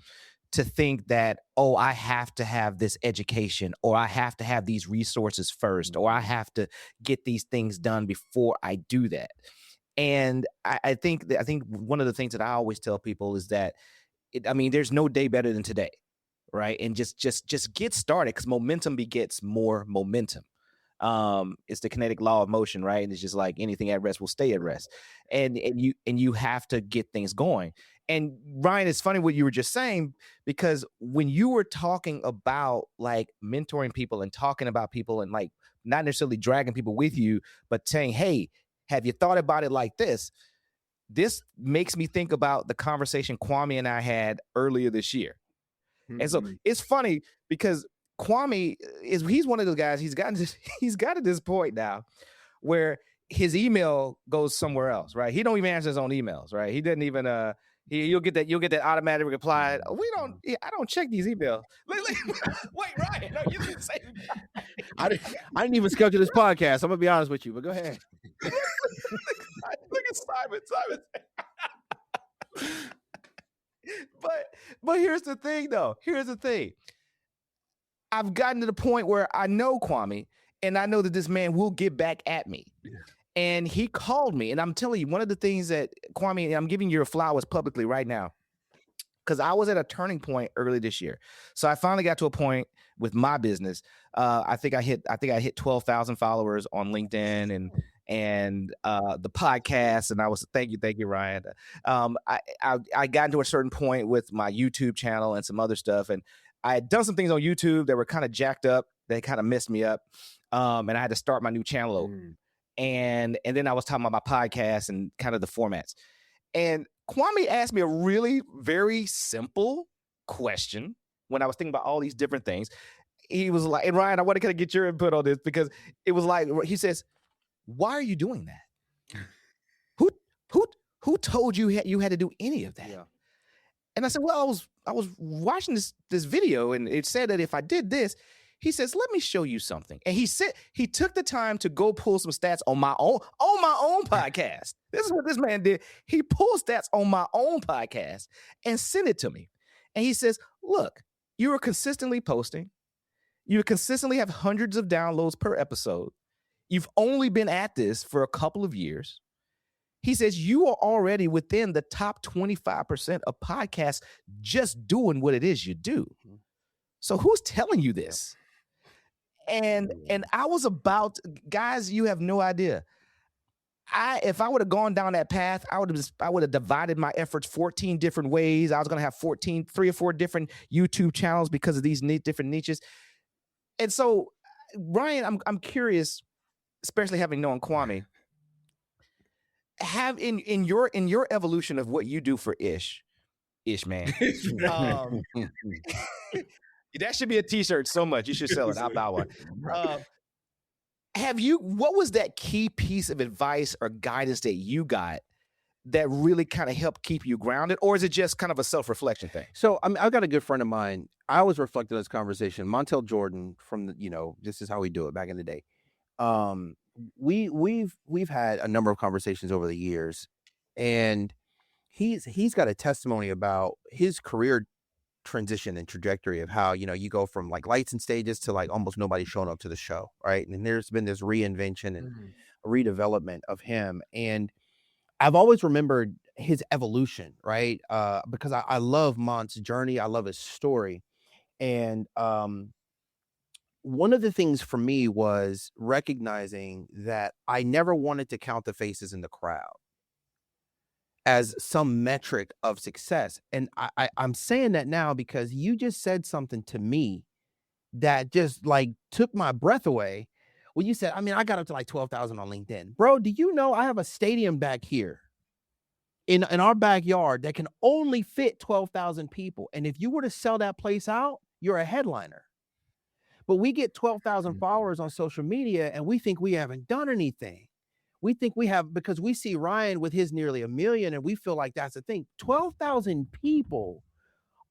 to think that, oh, I have to have this education, or I have to have these resources first, or I have to get these things done before I do that. And I think one of the things that I always tell people is that, there's no day better than today, right? And just get started, because momentum begets more momentum. It's the kinetic law of motion, right? And it's just like anything at rest will stay at rest, and you have to get things going. And Ryan, it's funny what you were just saying, because when you were talking about like mentoring people and talking about people and like not necessarily dragging people with you, but saying, hey, have you thought about it like this? This makes me think about the conversation Kwame and I had earlier this year. Mm-hmm. And so it's funny because Kwame he's one of those guys, he's gotten to this point now where his email goes somewhere else, right? He don't even answer his own emails, right? He doesn't even you'll get that automatic reply. I don't check these emails. Wait, Ryan, no, you didn't say I didn't even schedule this podcast. I'm gonna be honest with you, but go ahead. Look at Simon. But here's the thing, though. I've gotten to the point where I know Kwame, and I know that this man will get back at me. Yeah. And he called me, and I'm telling you, one of the things that Kwame, I'm giving you flowers publicly right now, because I was at a turning point early this year. So I finally got to a point with my business. I think I hit 12,000 followers on LinkedIn and the podcast. And I was, thank you, Ryan. I got into a certain point with my YouTube channel and some other stuff. And I had done some things on YouTube that were kind of jacked up. They kind of messed me up. And I had to start my new channel over. And then I was talking about my podcast and kind of the formats. And Kwame asked me a really very simple question when I was thinking about all these different things. He was like, and Ryan, I want to kind of get your input on this, because it was like, he says, why are you doing that? Who told you had to do any of that? Yeah. And I said, well, I was watching this video, and it said that if I did this, he says, let me show you something. And he said he took the time to go pull some stats on my own podcast. This is what this man did. He pulled stats on my own podcast and sent it to me. And he says, look, you are consistently posting. You consistently have hundreds of downloads per episode. You've only been at this for a couple of years. He says you are already within the top 25% of podcasts just doing what it is you do. So who's telling you this? And I was about, guys, you have no idea. If I would have gone down that path, I would have divided my efforts 14 different ways. I was going to have 3 or 4 different YouTube channels because of these different niches. And so, Ryan, I'm curious, especially having known Kwame, have in your evolution of what you do for Ish man. That should be a t-shirt so much. You should sell it. I'll buy one. What was that key piece of advice or guidance that you got that really kind of helped keep you grounded? Or is it just kind of a self-reflection thing? So I've got a good friend of mine. I always reflect on this conversation. Montel Jordan from this is how we do it back in the day. We've had a number of conversations over the years, and he's got a testimony about his career transition and trajectory of how, you go from like lights and stages to like almost nobody showing up to the show, right? And there's been this reinvention and redevelopment of him. And I've always remembered his evolution, right? Because I love Mont's journey. I love his story. And one of the things for me was recognizing that I never wanted to count the faces in the crowd as some metric of success. And I'm saying that now because you just said something to me that just like took my breath away. When you said, I mean, I got up to like 12,000 on LinkedIn. Bro, do you know I have a stadium back here in our backyard that can only fit 12,000 people? And if you were to sell that place out, you're a headliner. But we get 12,000 followers on social media and we think we haven't done anything. We think we have, because we see Ryan with his nearly 1 million and we feel like that's the thing. 12,000 people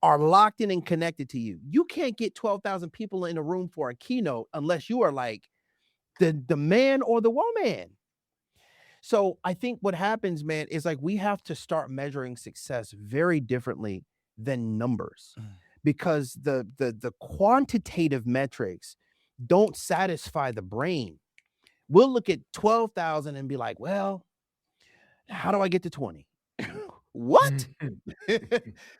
are locked in and connected to you. You can't get 12,000 people in a room for a keynote unless you are like the man or the woman. So I think what happens, man, is like we have to start measuring success very differently than numbers, because the quantitative metrics don't satisfy the brain. We'll look at 12,000 and be like, well, how do I get to 20? What?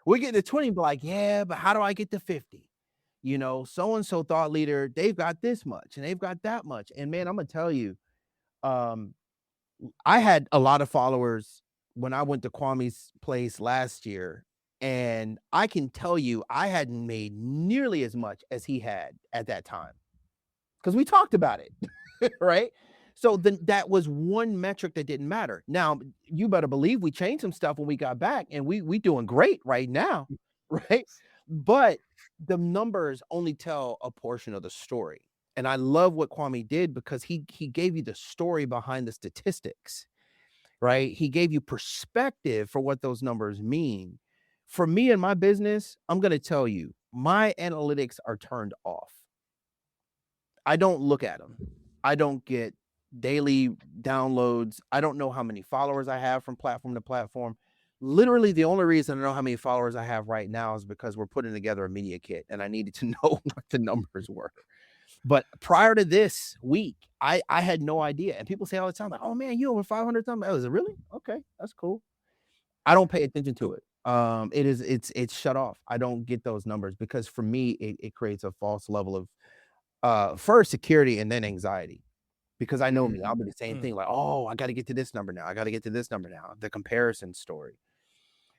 We get to 20 and be like, yeah, but how do I get to 50? You know, so-and-so thought leader, they've got this much and they've got that much. And man, I'm gonna tell you, I had a lot of followers when I went to Kwame's place last year, and I can tell you I hadn't made nearly as much as he had at that time because we talked about it, right? So then that was one metric that didn't matter. Now you better believe we changed some stuff when we got back, and we doing great right now, right? But the numbers only tell a portion of the story. And I love what Kwame did because he gave you the story behind the statistics, right? He gave you perspective for what those numbers mean. For me and my business, I'm going to tell you, my analytics are turned off. I don't look at them. I don't get daily downloads. I don't know how many followers I have from platform to platform. Literally, the only reason I know how many followers I have right now is because we're putting together a media kit and I needed to know what the numbers were. But prior to this week, I had no idea. And people say all the time, like, oh man, you over 500 times. Oh, is it really? Okay, that's cool. I don't pay attention to it. It's shut off. I don't get those numbers because for me, it creates a false level of first security and then anxiety. Because I know me, I'll be the same thing. Like, oh, I got to get to this number now. I got to get to this number now. The comparison story.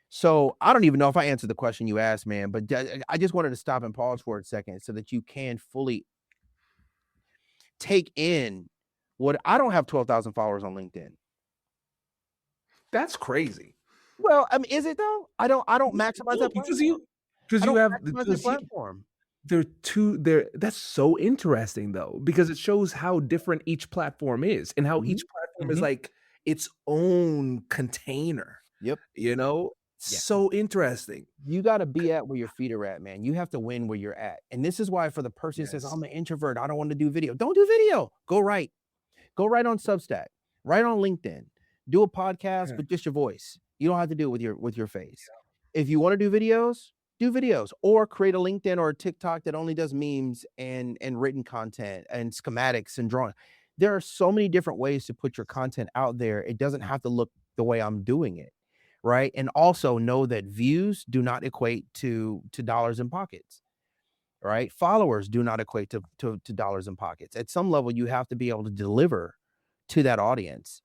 So I don't even know if I answered the question you asked, man, but I just wanted to stop and pause for a second so that you can fully take in what I don't have 12,000 followers on LinkedIn. That's crazy. Well, I mean, is it though? I don't maximize that platform. Because you have the platform. That's so interesting though, because it shows how different each platform is and how each platform is like its own container. Yep. You know, so interesting. You got to be at where your feet are at, man. You have to win where you're at. And this is why for the person who says, I'm an introvert, I don't want to do video. Don't do video. Go write on Substack, write on LinkedIn, do a podcast with just your voice. You don't have to do it with your face. If you want to do videos, or create a LinkedIn or a TikTok that only does memes and written content and schematics and drawing. There are so many different ways to put your content out there. It doesn't have to look the way I'm doing it, right? And also know that views do not equate to dollars in pockets, right? Followers do not equate to dollars in pockets. At some level, you have to be able to deliver to that audience.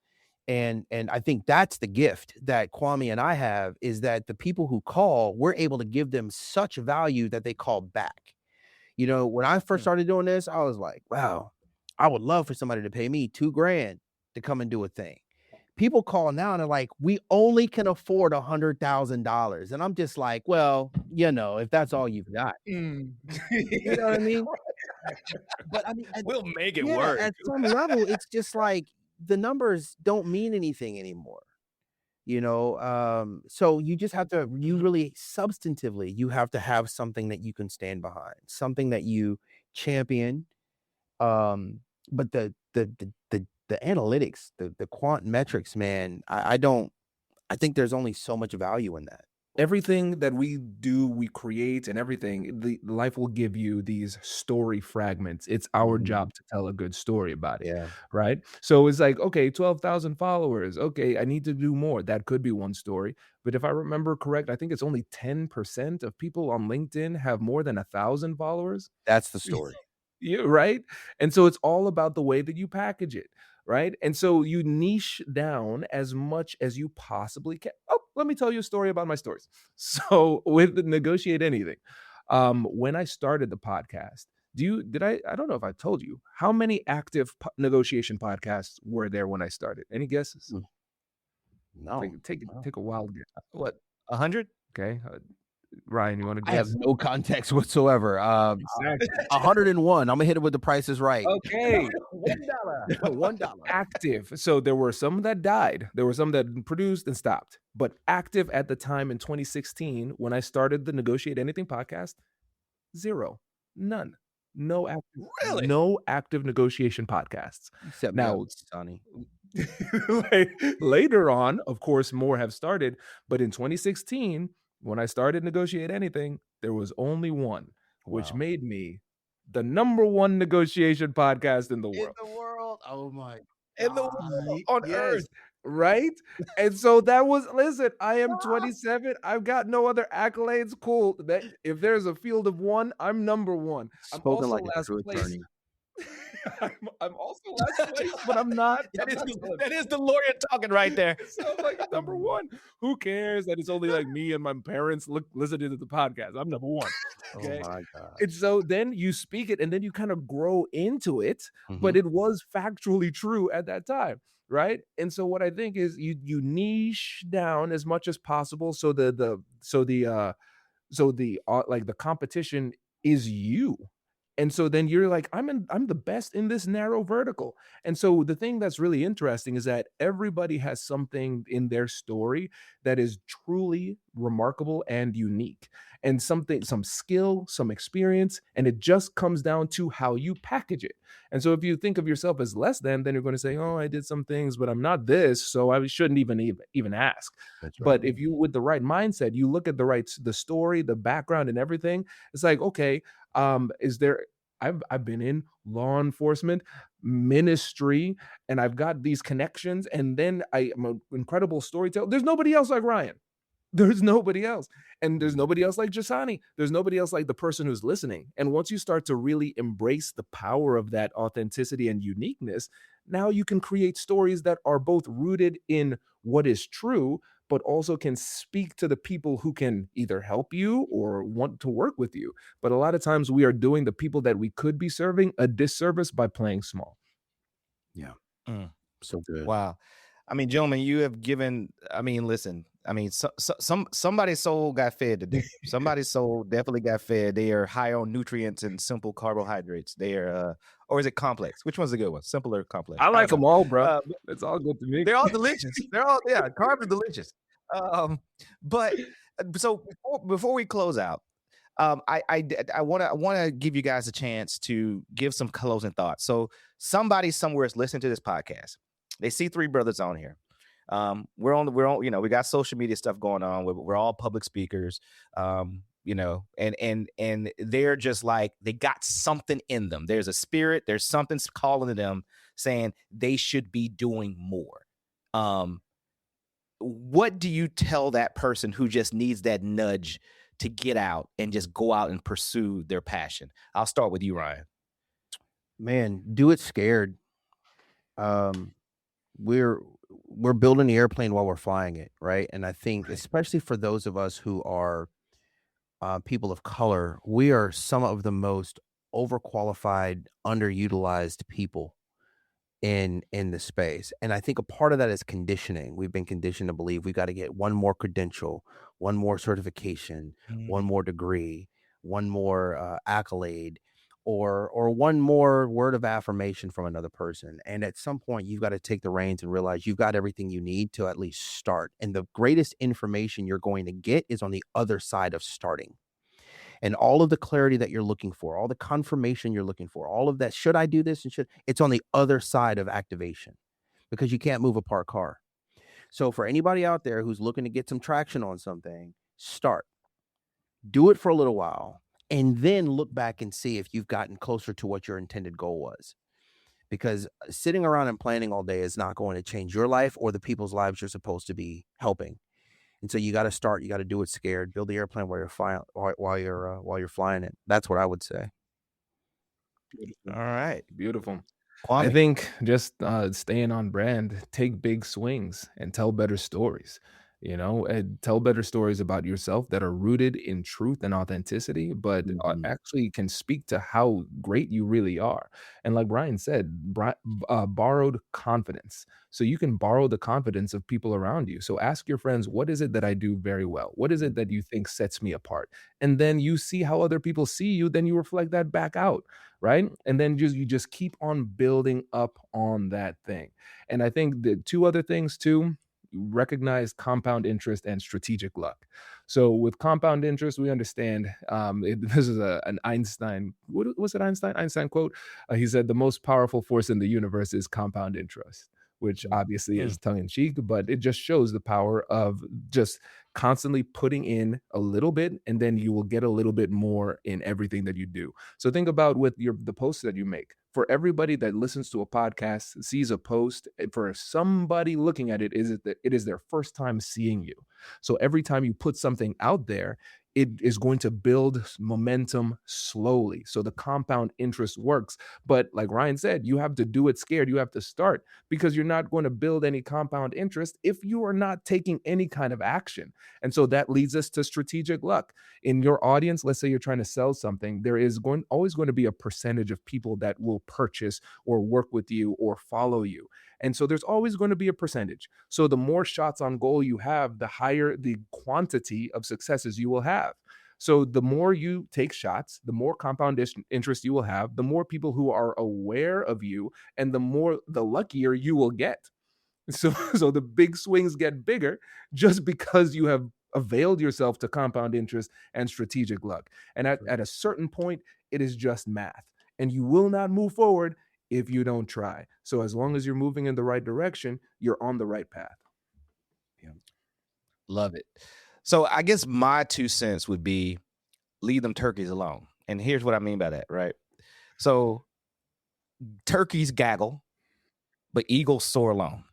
And I think that's the gift that Kwame and I have, is that the people who call, we're able to give them such value that they call back. You know, when I first started doing this, I was like, wow, I would love for somebody to pay me $2,000 to come and do a thing. People call now and they're like, we only can afford $100,000. And I'm just like, well, you know, if that's all you've got, you know what I mean? But I mean, we'll make it work. At some level, it's just like, the numbers don't mean anything anymore, you know? So you just have to, you really substantively, you have to have something that you can stand behind, something that you champion. But the analytics, the quant metrics, man, I think there's only so much value in that. everything that we do, we create, and everything, the life will give you these story fragments. It's our Mhm. job to tell a good story about it, Yeah. right? So it's like, okay, 12,000 followers. Okay, I need to do more. That could be one story. But if I remember correct, I think it's only 10% of people on LinkedIn have more than 1,000 followers. That's the story. Yeah, right? And so it's all about the way that you package it, right? And so you niche down as much as you possibly can. Oh, let me tell you a story about my stories. So with the Negotiate Anything, when I started the podcast, I don't know if I told you how many active negotiation podcasts were there when I started? Any guesses? Mm. No. No. Take a wild guess. What, 100? Okay. Ryan, you want to I have guess? no context whatsoever. Exactly. 101. I'm gonna hit it with the Price is Right. Okay. $1. $1. Active. So there were some that died. There were some that produced and stopped. But active at the time in 2016, when I started the Negotiate Anything podcast, zero. None. Really? No active negotiation podcasts. You set me Now, up, Sonny. later on, of course, more have started. But in 2016, when I started Negotiate Anything, there was only one, which Wow. made me the #1 negotiation podcast in the In world. the world. Oh my In the God. world, on Yes. earth. Right? And so that was, listen, I am 27. I've got no other accolades. Cool. That if there's a field of one, I'm #1. I'm Spoken also like a last true place. attorney. I'm also last place, but I'm not. That I'm not done. that is the lawyer talking right there. So I'm like #1. Who cares that it's only like me and my parents listening to the podcast? I'm #1. Oh Okay. my God. And so then you speak it and then you kind of grow into it, but Mhm. it was factually true at that time. Right. And so what I think is you niche down as much as possible so like the competition is you. And so then you're like, I'm the best in this narrow vertical. And so the thing that's really interesting is that everybody has something in their story that is truly remarkable and unique. And some skill, some experience, and it just comes down to how you package it. And so if you think of yourself as less than, then you're going to say, "Oh, I did some things, but I'm not this, so I shouldn't even ask." That's right. But if you with the right mindset, you look at the story, the background and everything, it's like, okay, is there I've been in law enforcement, ministry, and I've got these connections, and then I'm an incredible storyteller. There's nobody else like Ryan. There's nobody else. And there's nobody else like Njsane. There's nobody else like the person who's listening. And once you start to really embrace the power of that authenticity and uniqueness, now you can create stories that are both rooted in what is true, but also can speak to the people who can either help you or want to work with you. But a lot of times we are doing the people that we could be serving a disservice by playing small. Yeah. Mm. So good. Wow. I mean, gentlemen, you have given, I mean, listen, I mean, somebody's soul got fed today. Somebody's soul definitely got fed. They are high on nutrients and simple carbohydrates. They are, or is it complex? Which one's the good one? Simple or complex? I like don't them know. all, bro. It's all good to me. They're all delicious. They're all, yeah, carbs are delicious. But so before we close out, I want to give you guys a chance to give some closing thoughts. So somebody somewhere is listening to this podcast. They see three brothers on here. We're on, you know, we got social media stuff going on. We're all public speakers. You know, and they're just like, they got something in them. There's a spirit. There's something calling to them saying they should be doing more. What do you tell that person who just needs that nudge to get out and just go out and pursue their passion? I'll start with you, Ryan. Man, do it scared. We're building the airplane while we're flying it, right? And I think, especially for those of us who are people of color, we are some of the most overqualified, underutilized people in the space. And I think a part of that is conditioning. We've been conditioned to believe we got to get one more credential, one more certification, one more degree, one more accolade, or one more word of affirmation from another person. And at some point, you've got to take the reins and realize you've got everything you need to at least start. And the greatest information you're going to get is on the other side of starting. And all of the clarity that you're looking for, all the confirmation you're looking for, all of that, should I do this and it's on the other side of activation, because you can't move a parked car. So for anybody out there who's looking to get some traction on something, Start. Do it for a little while, and then look back and see if you've gotten closer to what your intended goal was. Because sitting around and planning all day is not going to change your life or the people's lives you're supposed to be helping. And so you got to start. You got to do it scared. Build the airplane while you're flying. While you're flying it. That's what I would say. Beautiful. All right. Beautiful. Kwame. I think just staying on brand, take big swings and tell better stories. And tell better stories about yourself that are rooted in truth and authenticity, but actually can speak to how great you really are. And like Brian said, borrowed confidence. So you can borrow the confidence of people around you. So ask your friends, what is it that I do very well? What is it that you think sets me apart? And then you see how other people see you, then you reflect that back out, right? And then you just keep on building up on that thing. And I think the two other things too, recognize compound interest and strategic luck. So with compound interest, we understand this is an Einstein. What was it? Einstein quote. He said the most powerful force in the universe is compound interest, which obviously is tongue in cheek, but it just shows the power of just constantly putting in a little bit, and then you will get a little bit more in everything that you do. So think about with the posts that you make. For everybody that listens to a podcast, sees a post, for somebody looking at it, it is their first time seeing you. So every time you put something out there, it is going to build momentum slowly. So the compound interest works. But like Ryan said, you have to do it scared. You have to start, because you're not going to build any compound interest if you are not taking any kind of action. And so that leads us to strategic luck. In your audience, let's say you're trying to sell something, there is always going to be a percentage of people that will purchase or work with you or follow you. And so there's always going to be a percentage. So the more shots on goal you have, the higher the quantity of successes you will have. So the more you take shots, the more compound interest you will have, the more people who are aware of you, and the luckier you will get. So the big swings get bigger just because you have availed yourself to compound interest and strategic luck. And at a certain point, it is just math. And you will not move forward if you don't try. So as long as you're moving in the right direction, you're on the right path. Yeah. Love it. So I guess my 2 cents would be leave them turkeys alone. And here's what I mean by that, right? So turkeys gaggle, but eagles soar alone.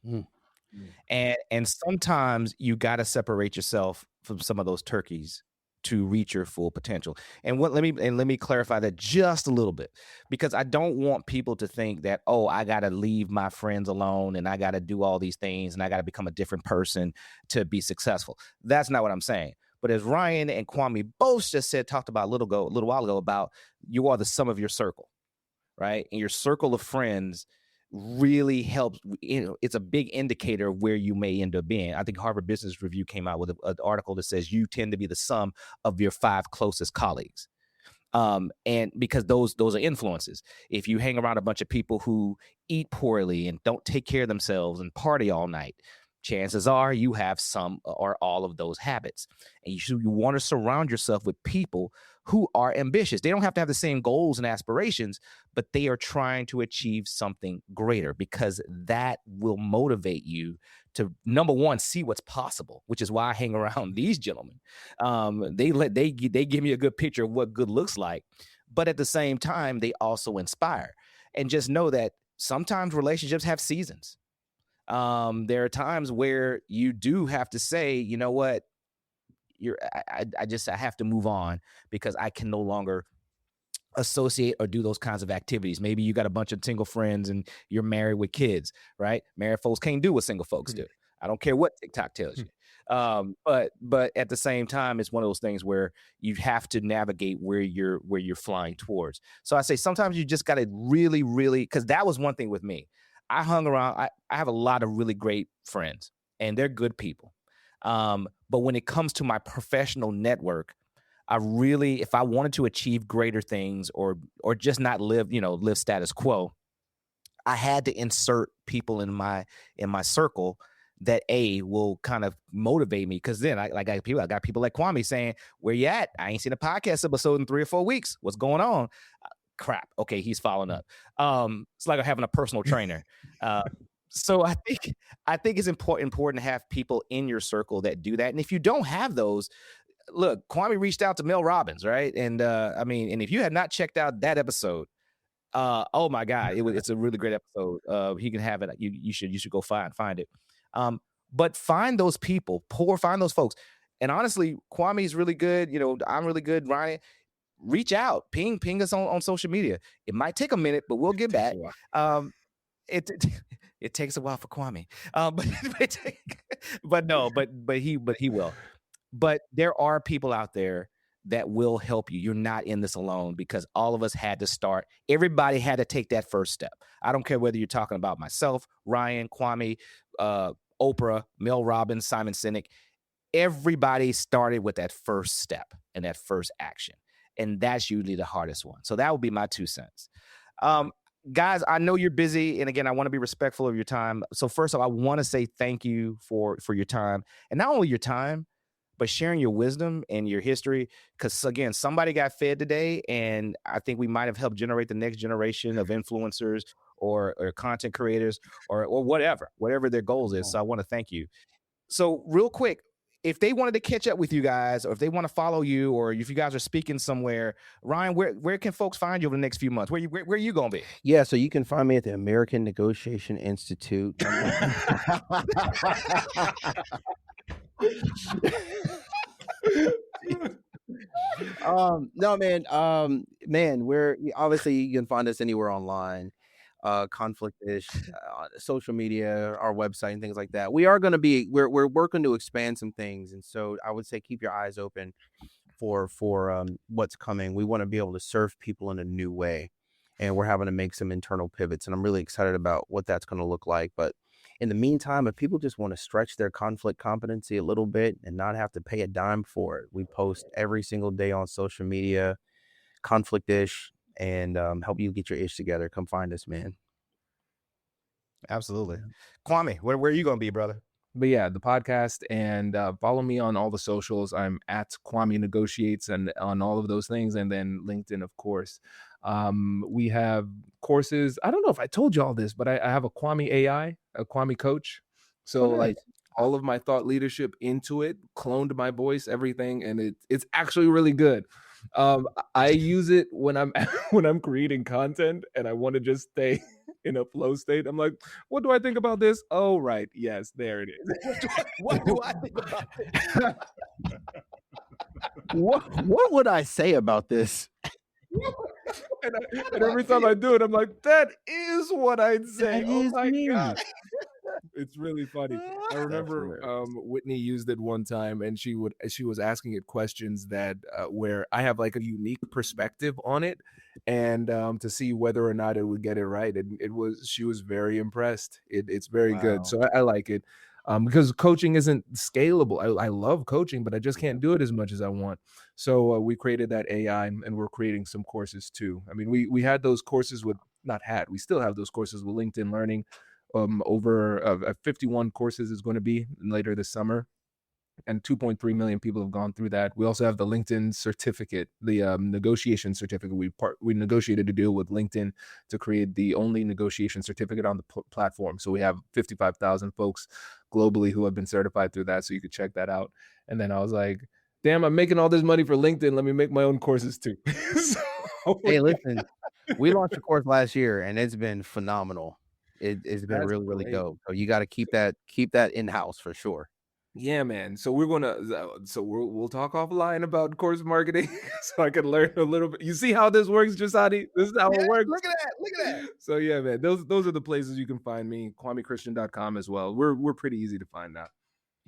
And sometimes you got to separate yourself from some of those turkeys to reach your full potential. And let me clarify that just a little bit, because I don't want people to think that, oh, I got to leave my friends alone and I got to do all these things and I got to become a different person to be successful. That's not what I'm saying. But as Ryan and Kwame both just talked about a little while ago, about you are the sum of your circle, right? And your circle of friends really helps. It's a big indicator of where you may end up being. I think Harvard Business Review came out with an article that says you tend to be the sum of your 5 closest colleagues. And because those are influences. If you hang around a bunch of people who eat poorly and don't take care of themselves and party all night, chances are you have some or all of those habits. And you want to surround yourself with people who are ambitious. They don't have to have the same goals and aspirations, but they are trying to achieve something greater, because that will motivate you to, number one, see what's possible, which is why I hang around these gentlemen. They give me a good picture of what good looks like, but at the same time, they also inspire. And just know that sometimes relationships have seasons. There are times where you do have to say, you know what, I have to move on, because I can no longer associate or do those kinds of activities. Maybe you got a bunch of single friends and you're married with kids, right? Married folks can't do what single folks do. I don't care what TikTok tells you. But at the same time, it's one of those things where you have to navigate where you're flying towards. So I say sometimes you just got to really, because that was one thing with me. I hung around. I have a lot of really great friends, and they're good people. But when it comes to my professional network, I really, if I wanted to achieve greater things or just not live status quo, I had to insert people in my circle that will kind of motivate me. Because then I got people like Kwame saying, "Where you at? I ain't seen a podcast episode in 3 or 4 weeks. What's going on?" Crap. Okay, he's following up. It's like having a personal trainer. So I think it's important to have people in your circle that do that. And if you don't have those, look, Kwame reached out to Mel Robbins, right? And I mean, and if you had not checked out that episode, oh my God, it's a really great episode. He can have it. You should go find it. But find those people, find those folks. And honestly, Kwame's really good. You know, I'm really good. Ryan, reach out, ping us on social media. It might take a minute, but we'll get back. It it takes a while for Kwame. But he will. But there are people out there that will help you. You're not in this alone, because all of us had to start. Everybody had to take that first step. I don't care whether you're talking about myself, Ryan, Kwame, Oprah, Mel Robbins, Simon Sinek. Everybody started with that first step and that first action. And that's usually the hardest one. So that would be my 2 cents. Guys, I know you're busy. And again, I want to be respectful of your time. So first of all, I want to say thank you for your time. And not only your time, but sharing your wisdom and your history. Because again, somebody got fed today. And I think we might have helped generate the next generation of influencers or content creators or whatever their goals is. So I want to thank you. So real quick, if they wanted to catch up with you guys, or if they want to follow you, or if you guys are speaking somewhere, Ryan, where can folks find you over the next few months? Where are you going to be? Yeah, so you can find me at the American Negotiation Institute. No, man, we're obviously you can find us anywhere online. Conflict-ish, social media, our website, and things like that. We are going to be we're working to expand some things, and so I would say keep your eyes open for what's coming. We want to be able to serve people in a new way, and we're having to make some internal pivots, and I'm really excited about what that's going to look like. But in the meantime, if people just want to stretch their conflict competency a little bit and not have to pay a dime for it, we post every single day on social media, conflict-ish, and help you get your ish together. Come find us, man. Absolutely. Kwame, where are you going to be, brother? But yeah, the podcast, and follow me on all the socials. I'm at Kwame Negotiates and on all of those things, and then LinkedIn, of course. We have courses. I don't know if I told you all this, but I have a Kwame AI, a Kwame coach. So like all of my thought leadership into it, cloned my voice, everything, and it's actually really good. I use it when I'm creating content and I want to just stay in a flow state. I'm like, what do I think about this? Oh, right. Yes, there it is. What do I think about this? What would I say about this? and every time I do it, I'm like, that is what I'd say. Oh my God. It's really funny. I remember Whitney used it one time, and she was asking it questions that where I have like a unique perspective on it, and to see whether or not it would get it right. And she was very impressed. It's very good. So I like it. Because coaching isn't scalable. I love coaching, but I just can't do it as much as I want. So we created that AI, and we're creating some courses too. I mean, we had those courses we still have those courses with LinkedIn Learning. Over 51 courses is going to be later this summer, and 2.3 million people have gone through that. We also have the LinkedIn certificate, the negotiation certificate. We negotiated a deal with LinkedIn to create the only negotiation certificate on the platform. So we have 55,000 folks globally who have been certified through that. So you could check that out. And then I was like, damn, I'm making all this money for LinkedIn. Let me make my own courses too. Hey, listen, we launched a course last year and it's been phenomenal. It's been really, really dope. So you got to keep that in-house for sure. Yeah, man. So we'll talk offline about course marketing so I can learn a little bit. You see how this works, Njsane? This is how it works. Look at that. So yeah, man, those are the places you can find me. KwameChristian.com as well. We're pretty easy to find now.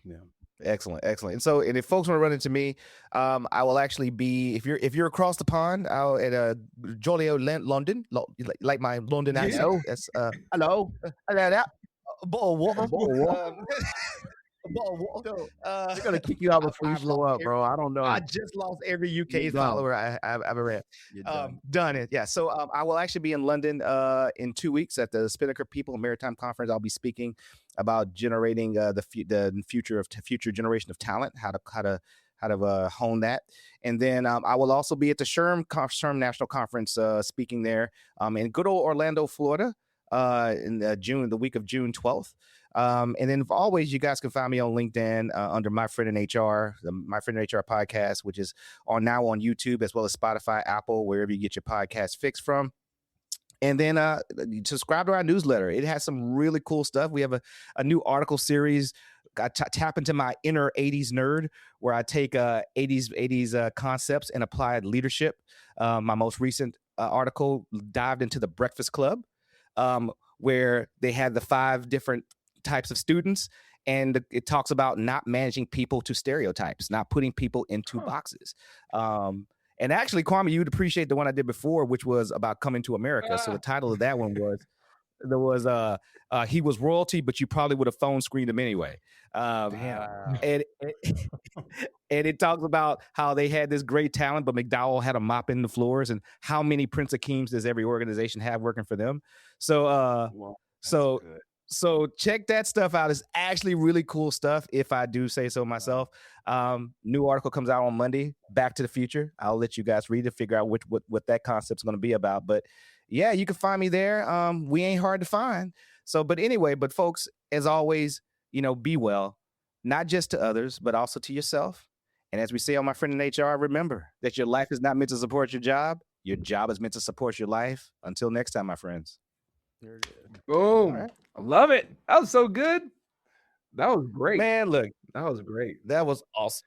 Yeah. Excellent. And so, and if folks want to run into me, I will actually be, if you're across the pond, I'll at Joliet, London, like my London accent. That's hello. Bottle of water. They're gonna kick you out before you show up, bro. I don't know. I just lost every UK follower I've ever had. Done it. Yeah. So I will actually be in London in 2 weeks at the Spinnaker People Maritime Conference. I'll be speaking about generating the future generation of talent, how to hone that. And then I will also be at the SHRM National Conference speaking there in good old Orlando, Florida, in the week of June 12th. And then always, you guys can find me on LinkedIn under My Friend in HR, the My Friend in HR podcast, which is now on YouTube as well as Spotify, Apple, wherever you get your podcast fix from. And then subscribe to our newsletter. It has some really cool stuff. We have a new article series. I tap into my inner 80s nerd, where I take 80s concepts and applied leadership. My most recent article dived into the Breakfast Club, where they had the 5 different types of students. And it talks about not managing people to stereotypes, not putting people into boxes. And actually, Kwame, you'd appreciate the one I did before, which was about coming to America. So the title of that one was he was royalty, but you probably would have phone screened him anyway. And it talks about how they had this great talent, but McDowell had them mopping the floors, and how many Prince Akeems does every organization have working for them? So check that stuff out. It's actually really cool stuff, if I do say so myself. New article comes out on Monday, Back to the Future. I'll let you guys read it, figure out what that concept's going to be about. But yeah, you can find me there. We ain't hard to find. So, but anyway, folks, as always, be well, not just to others, but also to yourself. And as we say on My Friend in HR, remember that your life is not meant to support your job. Your job is meant to support your life. Until next time, my friends. There it is. Boom. Right. I love it. That was so good. That was great. Man, look. That was great. That was awesome.